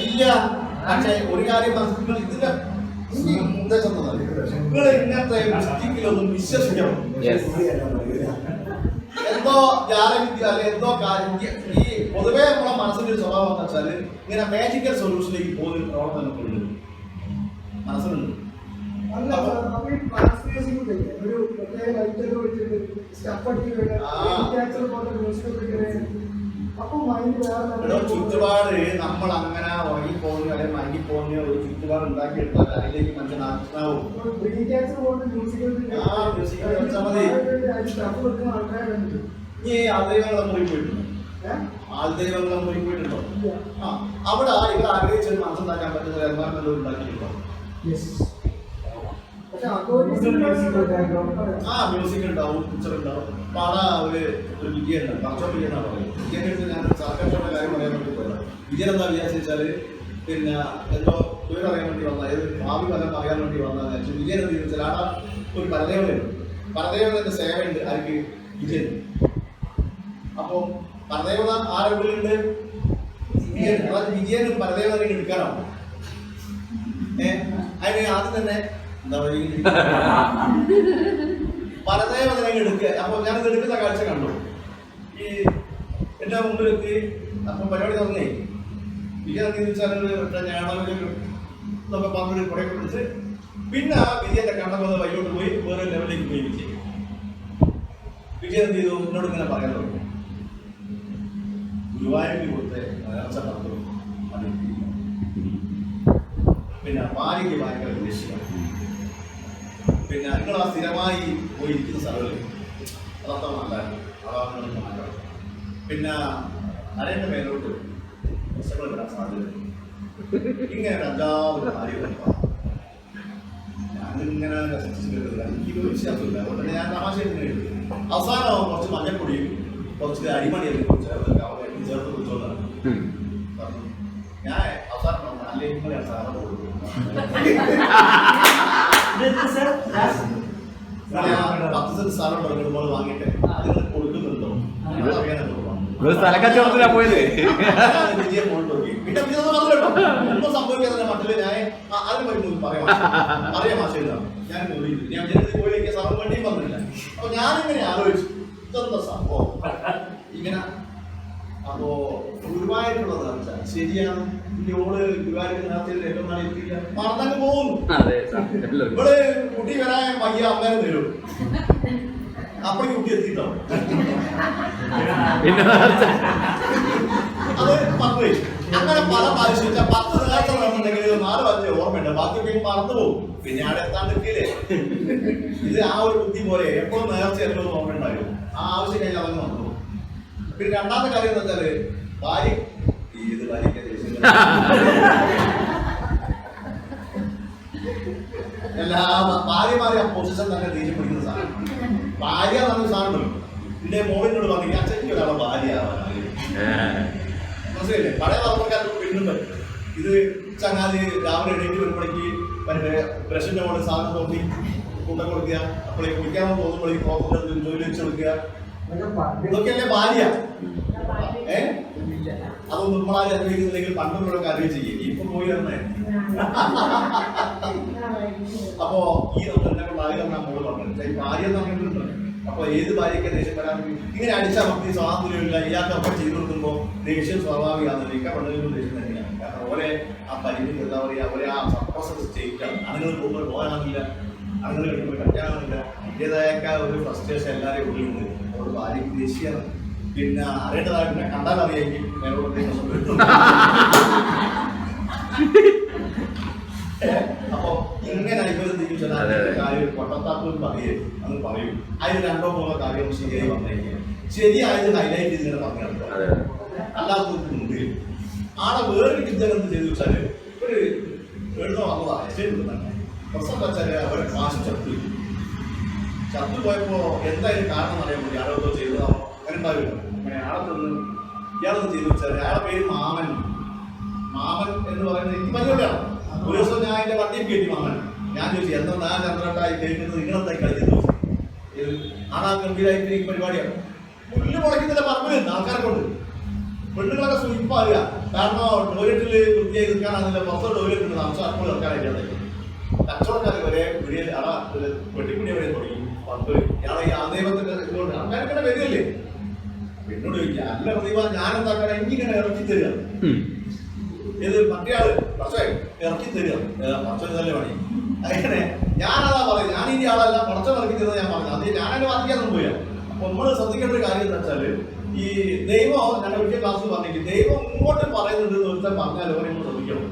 ഇല്ല. പക്ഷെ ഒരു കാര്യം ഇതിന്റെ നിങ്ങൾ ഇങ്ങനത്തെ മിസ്റ്റേക്കിലൊന്നും വിശ്വസിക്കണം. എന്തോ ജാലവിദ്യ അല്ലെ എന്തോ കാര്യം ഈ പൊതുവേ നമ്മളെ മനസ്സിന്റെ ഒരു സ്വഭാവം എന്ന് വെച്ചാൽ ഇങ്ങനെ മാജിക്കൽ സൊല്യൂഷനിലേക്ക് പോകുന്ന പ്രവർത്തനം ഉണ്ട് മനസ്സിലുണ്ട്. ചുറ്റുപാട് നമ്മൾ അങ്ങനെ ഉറങ്ങിപ്പോകുന്ന അല്ലെങ്കിൽ മയങ്ങിപ്പോകുന്ന ഒരു ചുറ്റുപാട് ഉണ്ടാക്കിയെടുത്താൽ അതിലേക്ക് മനുഷ്യൻ ആകർഷണാവും. ഈ ആൾദൈവങ്ങളെ മുറി പോയിട്ടുണ്ടോ? ആൾദൈവങ്ങളെ മുറി പോയിട്ടുണ്ടോ? അവിടെ ഇവർ ആഗ്രഹിച്ചൊരു മനസ്സുണ്ടാക്കാൻ പറ്റുന്ന ഒരു എൻവയറമെന്റ് ഉണ്ടാക്കിയിട്ടുണ്ടോ? മ്യൂസിക് ഉണ്ടാവും, പിക്ചർ ഉണ്ടാവും, പാടാ ഒരു വിജയം ഉണ്ടാവും. കർച്ചോ വിജയം എന്നാണ് പറയുന്നത്. വിജയം എടുത്ത് ഞാൻ സർക്കാരിന്റെ കാര്യം പറയാൻ വേണ്ടി പോയത്. വിജയം എന്താ വിചാരിച്ചാല് പിന്നെ എന്തോ അറിയാൻ വേണ്ടി വന്ന ഏത് ഭാവി ഫലം അറിയാൻ വേണ്ടി വന്നതെന്ന് വെച്ചാൽ വിജയൻ എന്ത് ചോദിച്ചാൽ ആടെ ഒരു പരദേവതയുണ്ട്. പരദേവതന്റെ സേവയുണ്ട് ആർക്ക്? വിജയൻ. അപ്പോൾ പരദേവത ആരെങ്കിലുണ്ട്? വിജയൻ. അതായത് വിജയനും പരദേവതനെ എടുക്കാനാണ്. അതിന് ആദ്യം തന്നെ എന്താ പറയുക, പരദേവതനെ എടുക്കുക. അപ്പോൾ ഞാനിത് എടുക്കുന്ന കാഴ്ച കണ്ടു. ഈ എൻ്റെ മുമ്പിലെത്തി അപ്പം പരിപാടി തുടങ്ങി. വിജയൻ എന്ന് വെച്ചാൽ ഞാനൊക്കെ പറഞ്ഞൊരു കുറെ പിടിച്ച് പിന്നെ ആ വിജയന്റെ കണ്ടപ്പോൾ വൈകോട്ട് പോയി വേറെ ലെവലിലേക്ക് പോയി വിജയൻ. വിജയൻ എന്ത് ചെയ്തു? എന്നോട് ഇങ്ങനെ പറയാൻ തുടങ്ങി, ഗുരുവായൂരിൽ കൊടുത്ത് നടത്തും അത് പിന്നെ ഭാര്യയ്ക്ക് ഭയങ്കര ദേഷ്യമാണ്. പിന്നെ നിങ്ങൾ ആ സ്ഥിരമായി പോയിരിക്കുന്ന സ്ഥലങ്ങളിൽ അതത്ര നല്ലതാണ്, അതാണ് നിങ്ങൾ മാറ്റം. പിന്നെ അരേൻ്റെ മേലോട്ട് പ്രശ്നങ്ങൾ വരാൻ സാധ്യത. ഇങ്ങനെ ഒരു 5ാമത് ഭാര്യ ഞാനിങ്ങനെ രസിച്ചിട്ടില്ല, എനിക്കൊരു വിശ്വാസമില്ല. അതുകൊണ്ട് ഞാൻ തമാശയായിട്ട് എഴുതി. അവസാനം കുറച്ച് മഞ്ഞപ്പൊടിയും കുറച്ച് അരിമണിയൊക്കെ ചേർത്ത് കുറിച്ചോന്നാണ് ഞാൻ അവസാനം അല്ലെങ്കിൽ സാധനം കൊടുക്കും. 10 സെന്റ് സ്ഥലം നമ്മൾ വാങ്ങിയിട്ട് അതിന് കൊടുക്കുന്നുണ്ടോ അറിയാനല്ലോ. സ്ഥലക്കച്ചവടത്തിലാ പോയത്. വിജയം കൊണ്ടുപോയി. പിന്നെ ഒന്നും സംഭവിക്കാതെ മട്ടില് ഞാൻ അതിന് വരുമ്പോൾ അറിയാം മാഷയിലാണ് ഞാൻ ഞാൻ പോയിലേക്ക് സ്ഥലം വേണ്ടിയും വന്നില്ല. അപ്പൊ ഞാനിങ്ങനെ ആലോചിച്ചു ഇതെന്താ സംഭവം ഇങ്ങനെ. അപ്പോ ഗുരുവായൂരുള്ളത് വെച്ചാൽ ശരിയാണ്. ഓള് ഗുരുവായൂർ നേരത്തെ ഏറ്റവും നാളെ എത്തിയില്ല, മറന്നങ്ങ് പോകുന്നു. ഇവള് കുട്ടി വരാൻ വയ്യ അന്നേരം തരും. അപ്പോഴേക്ക് കുട്ടി എത്തിയിട്ടോ അത് മറന്നുപോയി. അങ്ങനെ പല പ്രാവശ്യം 10 നേരത്തെ നടന്നുണ്ടെങ്കിൽ 4-5 ഓർമ്മയുണ്ട്, ബാക്കിയൊക്കെ മറന്നു പോകും. പിന്നെ അവിടെ എത്താണ്ടിരിക്കില്ലേ. ഇത് ആ ഒരു ബുദ്ധി പോലെ എപ്പോഴും നേർച്ച എല്ലാം ഓർമ്മ ഉണ്ടാകും. ആ ആവശ്യം കഴിഞ്ഞാൽ അതങ്ങ് വന്നു. പിന്നെ രണ്ടാമത്തെ കാര്യം എന്ന് വെച്ചാല് ഭാര്യ ഇത് ഭാര്യയ്ക്ക് എല്ലാ ഭാര്യമാരെ ആ പൊസിഷൻ തന്നെ ദേഷ്യം പിടിക്കുന്ന സാധനം. ഭാര്യ എന്നൊരു സാധനം എന്റെ മോളിനോട് പറഞ്ഞു ഞാൻ ചെക്ക് ഒരാളെ ഭാര്യ മനസ്സിലല്ലേ. പഴയ തലമുറക്കാർക്ക് പിന്നുണ്ട്. ഇത് ചങ്ങാതി രാവിലെ എണീറ്റ് വരുമ്പോഴേക്ക് മറ്റേ ബ്രഷിന്റെ മോളിൽ സാധനം നോക്കി കൂട്ടം കൊടുക്കുക, അപ്പോഴേ കുളിക്കാമെന്ന് തോന്നുമ്പോഴേക്ക് കോപ്പുകൾ ജോലി വെച്ച് കൊടുക്കുക. ഇതൊക്കെയല്ലേ ഭാര്യ. അതൊന്നും നമ്മളാരും അനുഭവിക്കുന്നില്ലെങ്കിൽ പണ്ടുള്ളവരൊക്കെ അറിവ് ചെയ്യും. ഇപ്പൊ പോയി തന്നെ. അപ്പോ ഈ എന്നെ കൊണ്ട് ആദ്യം നമ്മളോട് പറഞ്ഞത് ഈ ഭാര്യ എന്ന് പറഞ്ഞിട്ടുണ്ട്. അപ്പൊ ഏത് ഭാര്യയ്ക്ക് ദേഷ്യം വരാൻ ഇങ്ങനെ അടിച്ചമർത്തി സ്വാതന്ത്ര്യമില്ല ഇയാൾക്കൊക്കെ ചെയ്തു കൊടുക്കുമ്പോൾ ദേഷ്യം സ്വാഭാവികമാണെന്ന് ഇക്ക പണ്ടും ദേഷ്യം തന്നെയാണ്. കാരണം ഓരെ ആ പരിമിതി എന്താ പറയുക, അവരെ ആ സപ്പോസ് സ്റ്റേറ്റാണ്. ആണുങ്ങൾ പോകുമ്പോൾ പോകാനാണില്ല, ആണുങ്ങൾ കഴിക്കുമ്പോൾ കഴിക്കാനാണില്ല. അതിൻ്റെതായ ഒരു ഫ്രസ്ട്രേഷൻ എല്ലാവരെയും ഉള്ളിലുണ്ട്. അവരുടെ ഭാര്യയ്ക്ക് ദേഷ്യമാണ്. പിന്നെ അറിയേണ്ടതായിട്ട് പിന്നെ കണ്ടാൽ അറിയാമെങ്കിൽ മേലോട്ട് അപ്പൊ ഇങ്ങനെ അനുഭവം കാര്യം പൊട്ടത്താത്തൊരു പറയേ അത് പറയും. അതിന് 2-3 കാര്യം ശരിയായി വന്നേക്കുക. ശരിയായത് ഹൈലൈറ്റ് ചെയ്തിങ്ങനെ പറഞ്ഞു നടക്കുക. അല്ലാത്തവർക്ക് മുമ്പിൽ ആടെ വേറൊരു വിദ്യാലയം എന്ത് ചെയ്തു വെച്ചാല് ഒരു എഴുതോ വന്നതാ എസ്റ്റേറ്റ് തന്നെ പ്രശ്നം വെച്ചാല് അവരെ കാശ് ചത്തുപോയപ്പോ എന്തായാലും കാരണം അറിയാൻ വേണ്ടി ആളെന്തോ ചെയ്തതാണോ അങ്ങനെ ഉണ്ടാവില്ല. അങ്ങനെ ആളെ നിന്ന് ഇയാളെന്ന് ചെയ്തു വെച്ചാൽ അയാളെ പേര് മാമൻ. മാമൻ എന്ന് പറയുന്നത് എനിക്ക് പരിപാടിയാണ്. ഒരു ദിവസം ഞാൻ എന്റെ വണ്ടിയും കയറ്റി മാമൻ. ഞാൻ ചോദിച്ചു എന്താ ഞാൻ ചന്ദ്രണ്ടായി കേൾക്കുന്നത് നിങ്ങളെന്തായി കളിച്ചത് ആണാ ഗംഭീരമായിട്ട് ഈ പരിപാടിയാണ്. പുല്ല് മുളയ്ക്കുന്നില്ല പറമ്പിൽ ആൾക്കാരെ കൊണ്ട് പെണ്ണുങ്ങളൊക്കെ സ്വീപ്പാകുക. കാരണം ടോയ്ലറ്റിൽ വൃത്തിയായി നിൽക്കാനാണെന്നില്ല, പുറത്ത് ടോയ്ലറ്റ് ഉണ്ട്, താമസം അപ്പോൾ ഇറക്കാനായിട്ടാണ്. കച്ചവടക്കാരെ വരെ വീടിൽ അട വെട്ടിപ്പിടി വരെ തുടങ്ങി. പണ്ട് ഇയാളെ ഈ ആദൈവത്തിന്റെ ഇതുകൊണ്ട് ആൾക്കാരിങ്ങനെ വരികയല്ലേ. എന്നോട് ചോദിക്കുക അല്ല പ്രതിഭ ഞാനെന്താക്കാൻ എനിക്കിങ്ങനെ ഇറക്കി തരിക. ഇത് മറ്റേ ആള് പക്ഷേ ഇറക്കി തരിക പടച്ചോൻ നല്ല പണി. അങ്ങനെ ഞാനതാ പറയും. ഞാൻ ഇനി ആളല്ല പടച്ചോൻ ഇറക്കി തരുന്നത് ഞാൻ പറഞ്ഞു. അത് ഞാനതിനെ വാദിക്കാനൊന്നും പോയാ. അപ്പൊ നമ്മൾ ശ്രദ്ധിക്കേണ്ട ഒരു കാര്യം എന്താ വെച്ചാല് ഈ ദൈവം ഞങ്ങളുടെ വലിയ ക്ലാസ്സിൽ പറഞ്ഞെങ്കിൽ ദൈവം ഇങ്ങോട്ട് പറയുന്നുണ്ട് ഒരുത്തൻ പറഞ്ഞാൽ അവരെ നമ്മൾ ശ്രദ്ധിക്കണം.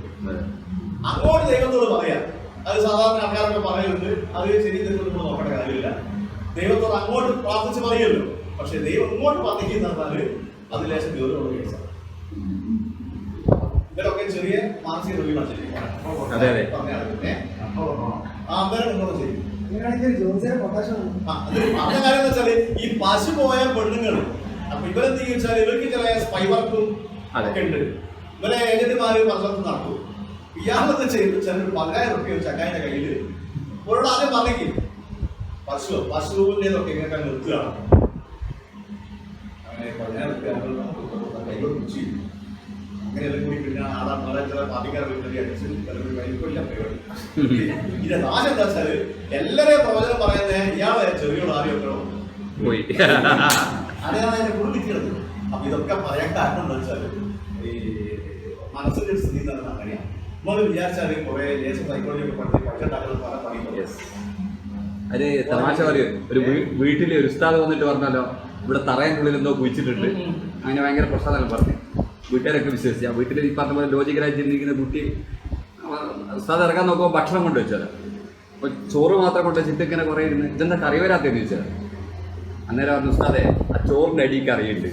അങ്ങോട്ട് ദൈവത്തോട് പറയാം. അത് സാധാരണ ആൾക്കാരൊക്കെ പറയുന്നുണ്ട്. അത് ശരി തെറ്റൊന്നും നമ്മൾ നോക്കേണ്ട കാര്യമില്ല. ദൈവത്തോട് അങ്ങോട്ട് പ്രാർത്ഥിച്ച് പറയുമല്ലോ. പക്ഷെ ദൈവം ഇങ്ങോട്ട് പറഞ്ഞാല് അത് ലേശം ഗൗരവമുള്ള കേസാണ്. ഇവരൊക്കെ ചെറിയ മാനസിക രോഗികളാണ് ശരിക്കും പറഞ്ഞാൽ. അന്നേരം ഇങ്ങോട്ട് ചെയ്യും. പറഞ്ഞ കാര്യം എന്ന് വെച്ചാല് ഈ പശു പോയ പെണ്ണുങ്ങൾ അപ്പൊ ഇവരെന്ത് വെച്ചാൽ ഇവർക്ക് ചില സ്പൈ വർക്കും ഒക്കെ ഉണ്ട്. ഇവരെ ഏജന്റുമാര് പലർക്കും നടക്കും. ഇയാളെന്ന് ചെയ്ത് ചിലർ 10,000 റുപ്യ ചക്കാൻ്റെ കയ്യിൽ ഒരാൾ ആദ്യം പറഞ്ഞേക്കും പശുവിൻ്റെതൊക്കെ ഇങ്ങനെ നിർത്തുകയാണ്. അങ്ങനെ 10,000 റുപ്യ കൈകൾ കുറിച്ച് അങ്ങനെയെല്ലാം കൂടി പിന്നെ ചില പാർട്ടിക്കാരെ അടിച്ച് വലിയ പരിപാടി. ഇതിന്റെ നാശം എന്താ വെച്ചാൽ എല്ലാരെയും പ്രവചനം പറയുന്നത് ഇയാളെ ചെറിയോട് ആരും വെക്കണോ പോയി. അതാണ് അതിന്റെ കുറിക്കുന്നത്. അപ്പൊ ഇതൊക്കെ പറയാൻ കാരണം എന്താ വെച്ചാൽ ഈ മനസ്സിന്റെ ഒരു സ്ഥിതി തന്നെ അങ്ങനെയാണ്. നമ്മൾ വിചാരിച്ചാൽ കുറെ ലേശം സൈക്കോളജി ഒക്കെ പഠിച്ച് പഠിച്ചിട്ടാക്കുന്നത് പല പണികളും. അത് തമാശ പറയും. ഒരു വീട്ടിൽ ഒരു ഉസ്താദ് വന്നിട്ട് പറഞ്ഞാലോ ഇവിടെ തറയുടെ ഉള്ളിൽ എന്തോ കുഴിച്ചിട്ടുണ്ട്, അങ്ങനെ ഭയങ്കര പ്രശ്നം പറഞ്ഞു. വീട്ടുകാരൊക്കെ വിശ്വസിച്ചു. ആ വീട്ടിൽ ഈ പറഞ്ഞ പോലെ ലോജിക്കലായി ചിന്തിക്കുന്ന കുട്ടി ഉസ്താദ് ഇറങ്ങാൻ നോക്കുമ്പോൾ ഭക്ഷണം കൊണ്ടുവച്ചാൽ അപ്പോൾ ചോറ് മാത്രം കൊണ്ടുവച്ചിട്ട് ഇങ്ങനെ കുറേ ഇരുന്ന് ഇതെന്താ കറി വരാത്തെന്ന് ചോദിച്ചാൽ അന്നേരം പറഞ്ഞു ഉസ്താദെ ആ ചോറിൻ്റെ അടിയിൽ കറിയുണ്ട്.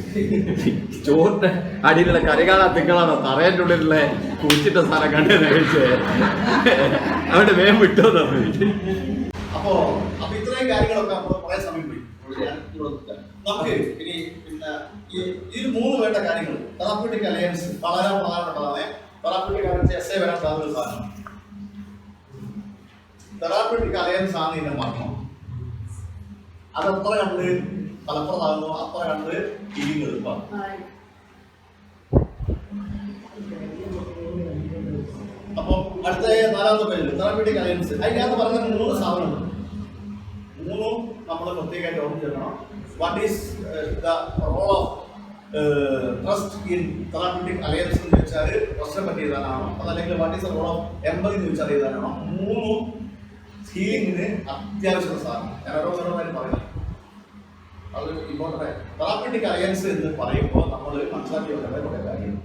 ചോറിൻ്റെ അടിയിലുള്ള കറി കാണാൻ തിങ്കളാണോ തറയുടെ ഉള്ളിലുള്ള കുഴിച്ചിട്ട സ്ഥലം കണ്ടെന്ന് ചോദിച്ചത്. അവിടെ വേഗം വിട്ടോ തന്നു. അപ്പൊ ഇത്രയും കാര്യങ്ങളൊക്കെ നമ്മൾ കുറെ സമയം പോയി. നമുക്ക് ഇനി പിന്നെ ഇതിൽ 3 വേണ്ട കാര്യങ്ങൾ. തെറാപ്യൂട്ടിക് അലയൻസ് വളരെ പ്രധാനപ്പെട്ടതാണ്. തെറാപ്യൂട്ടിക് അലയൻസ് എസ് എ വരാൻ സാധ്യത സാധനം. തെറാപ്യൂട്ടിക് അലയൻസ് ആണ് ഇതിന്റെ മർമ്മം. അതെത്ര കണ്ട് ഫലപ്രദമാകുന്നു അത്ര കണ്ട് ഹീലിംഗ് എളുപ്പമാണ്. അപ്പം അടുത്ത 4ാമത്തെ പേര് തെറാപ്യൂട്ടിക് അലയൻസ്. അതിനകത്ത് പറഞ്ഞ 3 സാധനമുണ്ട്. 3 നമ്മൾ പ്രത്യേകമായിട്ട് ഓർമ്മിച്ചെടുക്കണം. What is the role of trust in therapeutic alliance എന്ന് ചോദിച്ചാൽ ട്രസ്റ്റിനെ പറ്റി എഴുതാനാണോ, അതല്ലെങ്കിൽ what is the role of empathy എന്ന് ചോദിച്ചാൽ എഴുതാനാണോ? 3 ഹീലിംഗിന് അത്യാവശ്യമുള്ള സാധനം. ഞാൻ ഓരോന്നോരോന്നായിട്ട് പറയുന്നത് അത് ഇമ്പോർട്ടൻ്റ്. തെറാപ്യൂട്ടിക് അലയൻസ് എന്ന് പറയുമ്പോൾ നമ്മൾ മനസ്സിലാക്കി വെക്കേണ്ട കുറേ കാര്യങ്ങൾ.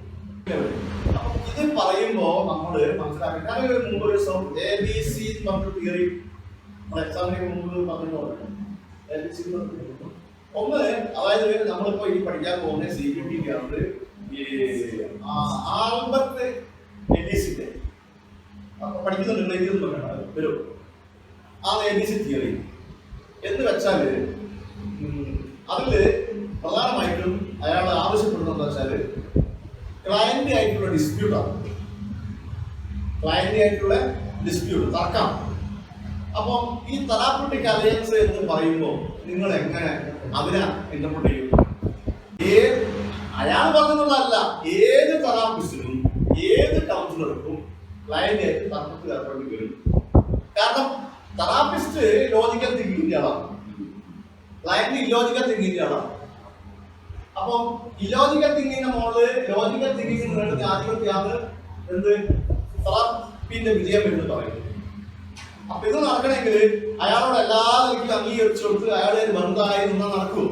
ഇത് പറയുമ്പോൾ നമ്മൾ മനസ്സിലാക്കി ഞാൻ മുമ്പ് ഒരു ദിവസം ABC എന്ന് പറഞ്ഞ തിയറി എക്സാമിന് മുമ്പ് പറഞ്ഞു. ഒന്ന്, അതായത് നമ്മളിപ്പോ ഈ പഠിക്കാൻ പോകുന്ന CBT ആണ് ഈ ആൽബർട്ട് എല്ലിസിന്റെ പഠിക്കുന്നുണ്ട് എഴുതുന്നു വരും ആ ABC തിയറി എന്ന് വെച്ചാല് അതില് പ്രധാനമായിട്ടും അയാൾ ആവശ്യപ്പെടുന്നത് എന്താ വെച്ചാല് ക്ലയന്റ് ആയിട്ടുള്ള ഡിസ്പ്യൂട്ടാണ്. ക്ലയന്റ് ആയിട്ടുള്ള ഡിസ്പ്യൂട്ട്, തർക്കം. അപ്പം ഈ തെറാപ്യൂട്ടിക് അലയൻസ് എന്ന് പറയുമ്പോൾ നിങ്ങൾ എങ്ങനെ അതിനെ ഇന്റർപ്രറ്റ് ചെയ്യും? അയാൾ പറഞ്ഞതല്ല, ഏത് തെറാപ്പിസ്റ്റിനും ഏത് കൗൺസിലർക്കും ക്ലയന്റ് ആയിട്ട് തർക്കത്തിൽ ഏർപ്പെടേണ്ടി വരും. കാരണം തെറാപ്പിസ്റ്റ് ലോജിക്കൽ തിങ്കിങ്ങിന്റെ ആളാണ്, ക്ലയന്റ് ഇല്ലോജിക്കൽ തിങ്കിങ്ങിന്റെ ആളാണ്. അപ്പം ഇല്ലോജിക്കൽ തിങ്കിങ്ങിന്റെ മോള് ലോജിക്കൽ തിങ്കിങ്ങിന് നേടുന്ന ആധിപത്യമാണ് എന്ത് തെറാപ്പിന്റെ വിജയം എന്ന് പറയുന്നത്. അപ്പൊ ഇത് നടക്കണമെങ്കിൽ അയാളോട് എല്ലാ നിലയ്ക്കും അംഗീകരിച്ചു കൊടുത്ത് അയാളെ ബന്ധമായി നിന്നാൽ നടക്കുമോ?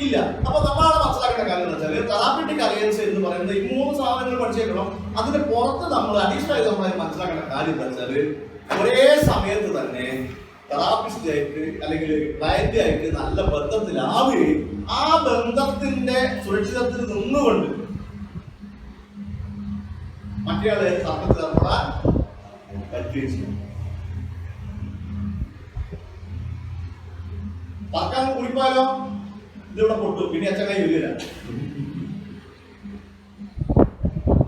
ഇല്ല. അപ്പൊ നമ്മളാണ് മനസ്സിലാക്കേണ്ട കാര്യം എന്ന് വെച്ചാൽ തെറാപ്യൂട്ടിക് അലയൻസ് എന്ന് പറയുന്നത് ഈ 3 സാധനങ്ങൾ പഠിച്ചേക്കണം. അതിന് പുറത്ത് നമ്മൾ അഡീഷണൽ ആയിട്ട് നമ്മൾ മനസ്സിലാക്കേണ്ട കാര്യം എന്താ വെച്ചാൽ ഒരേ സമയത്ത് തന്നെ തെറാപ്പിസ്റ്റ് ആയിട്ട് അല്ലെങ്കിൽ ക്ലയന്റ് ആയിട്ട് നല്ല ബന്ധത്തിലാവുകയും ആ ബന്ധത്തിന്റെ സുരക്ഷിതത്തിൽ നിന്നുകൊണ്ട് മറ്റേയാളെ തർക്കത്തിൽ ഏർപ്പെടാൻ പറ്റുകയും ചെയ്യും. തർക്കം കുടിപ്പാലോ ഇതിവിടെ പൊട്ടും, പിന്നെ അച്ഛനായി വരില്ല.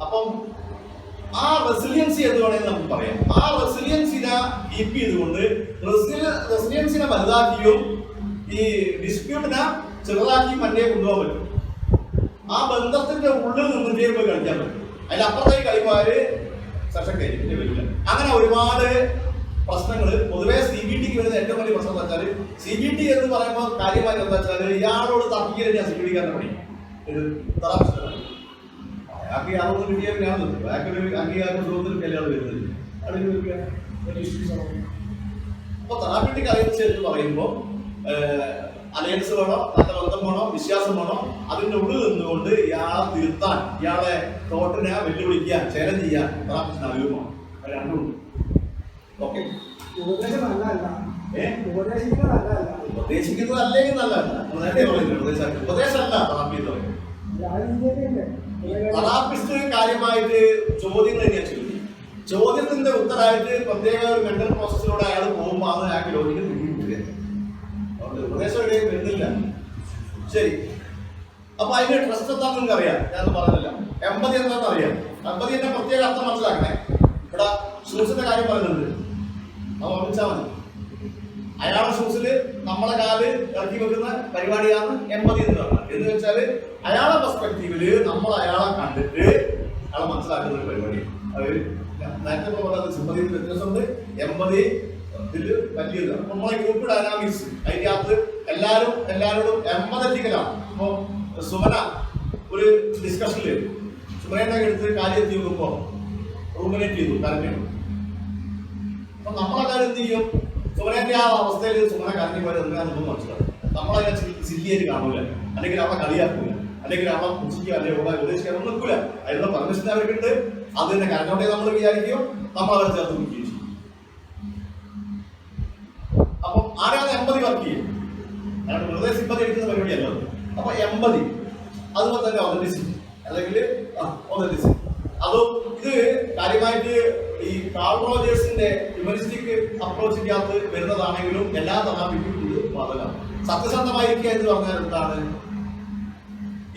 അപ്പം ആ റെസിലിയൻസി എന്ന് വേണമെങ്കിൽ നമുക്ക് പറയാം. ആ റെസിലിയൻസിനെ കീപ്പ് ചെയ്തുകൊണ്ട് റെസിലിയൻസിനെ വലുതാക്കിയും ഈ ഡിസ്പ്യൂട്ടിനെ ചെറുതാക്കിയും മറ്റേ കൊണ്ടുപോകാൻ പറ്റും. ആ ബന്ധത്തിന്റെ ഉള്ളിൽ നിന്ന് ചെയ്യുമ്പോൾ കളിക്കാൻ പറ്റും. അതിലപ്പുറത്തേക്ക് കളിപ്പാര് സശക്തമായിട്ട് വരില്ല. അങ്ങനെ ഒരുപാട് പ്രശ്നങ്ങൾ പൊതുവെ CBTക്ക് വരുന്ന ഏറ്റവും വലിയ പ്രശ്നം എന്താ വെച്ചാൽ CBT എന്ന് പറയുമ്പോൾ കാര്യമായിട്ട് എന്താ വെച്ചാൽ ഇയാളോട് തർക്കിക്കാൻ CBTക്കാരനെ പണി ഒരു തെറാപ്പിസ്റ്റ് അയാൾക്ക് യാതൊന്നും കിട്ടിയാൽ അയാൾക്കൊരു അംഗീകാരം സുഖത്തിൽ കല്യാണം വരുന്നത്. അപ്പൊ തെറാപ്യൂട്ടിക് അലയൻസ് എന്ന് പറയുമ്പോൾ അലയൻസ് വേണോ, നല്ല ബന്ധം വേണോ, വിശ്വാസം വേണോ, അതിന്റെ ഉള്ളിൽ നിന്നുകൊണ്ട് ഇയാളെ തിരുത്താൻ, ഇയാളെ തോട്ടിനെ വെല്ലുവിളിക്കാൻ, ചലഞ്ച് ചെയ്യാൻ തെറാപ്പിസ്റ്റിന് അറിയുമോ? രണ്ടും ഓക്കെ. ഉപദേശിക്കുന്നത് അല്ലെങ്കിൽ നല്ലതല്ല. ഉപദേശമല്ല തെറാപ്പി എന്ന് പറയുന്നത്. തെറാപ്പിസ്റ്റ് കാര്യമായിട്ട് ചോദ്യങ്ങൾ തന്നെയാണ് ചോദിക്കും. ചോദ്യത്തിന്റെ ഉത്തരമായിട്ട് പ്രത്യേക ഒരു മെന്റൽ പ്രോസസ്സിലൂടെ അയാൾ പോകുമ്പോൾ അത് അയാൾക്ക് ലോജിക്ക് തിരികെ അതുകൊണ്ട് ഉപദേശം എവിടെയും വരുന്നില്ല. ശരി, അപ്പൊ അതിന്റെ ട്രസ്റ്റ് എന്താണെന്ന് നിങ്ങൾക്ക് അറിയാം, ഞാൻ പറഞ്ഞില്ല. എമ്പതി എന്താണെന്ന് അറിയാം. എമ്പതിന്റെ പ്രത്യേക അർത്ഥം മനസ്സിലാക്കണേ. ഇവിടെ ഷൂസിന്റെ കാര്യം പറയുന്നുണ്ട്, അത് ഓർമ്മിച്ചാൽ മതി. അയാളുടെ ഷൂസിൽ നമ്മളെ കാല് ഇറക്കി വെക്കുന്ന പരിപാടിയാണ് എമ്പതി എന്ന് പറയുന്നത്. എന്ന് വെച്ചാൽ അയാളുടെ പെർസ്പെക്റ്റീവില് നമ്മൾ അയാളെ കണ്ടിട്ട് അയാളെ മനസ്സിലാക്കുന്ന ഒരു പരിപാടി. അത് നേരത്തെ പറഞ്ഞത് സിമ്പതിയിൽ വ്യത്യാസമുണ്ട്, എമ്പതി ഇതില് വലിയത്. നമ്മളെ ഗ്രൂപ്പ് ഡൈനാമിക്സ് അതിന്റെ അകത്ത് എല്ലാവരോടും എമ്പതറ്റിക്കലാണ്. ഇപ്പൊ സുമന ഒരു ഡിസ്കഷനിൽ സുമനയുടെ എടുത്ത് കാര്യം എത്തി നോക്കുമ്പോ റൂമിനേറ്റ് ചെയ്തു കരഞ്ഞു. അപ്പൊ നമ്മളെല്ലാവരും എന്ത് ചെയ്യും? സുമനന്റെ ആ അവസ്ഥയിൽ സുമന കരഞ്ഞു പോയത് എന്താണെന്നൊന്നും മനസ്സിലാവും. നമ്മളതിനെ സില്ലിയായിട്ട് കാണൂല, അല്ലെങ്കിൽ അവളെ കളിയാക്കൂല, അല്ലെങ്കിൽ അവളെ പുച്ഛിക്കുക, അല്ലെങ്കിൽ അവളെ ഉപദേശിക്കാൻ ഒന്നും നിൽക്കൂല. അതിനുള്ള പെർമിഷൻ അവർക്കുണ്ട്. അത് തന്നെ കരഞ്ഞോട്ടെ നമ്മൾ വിചാരിക്കും, നമ്മൾ അവരെ ചേർത്ത് നിൽക്കുകയും ചെയ്യും. അപ്പൊ ആരാണ് എമ്പതി വർക്ക് ചെയ്യും? അയാളുടെ വെറുതെ സിമ്പതി എടുക്കുന്ന പരിപാടിയല്ലോ. അപ്പൊ എമ്പതി അതുപോലെ തന്നെ ഒതന്റിസിറ്റി അല്ലെങ്കിൽ ഒതന്റിസിറ്റി അതും ഇത് കാര്യമായിട്ട് ഈ കാൾ റോജേഴ്സിന്റെ ഹ്യൂമനിസ്റ്റിക് അപ്രോച്ചിന്റെ അകത്ത് വരുന്നതാണെങ്കിലും എല്ലാ തെറാപ്പിക്കും ഇത് ബാധകമാണ്. സത്യസന്ധമായിരിക്കുക എന്ന് പറഞ്ഞാൽ എന്താണ്?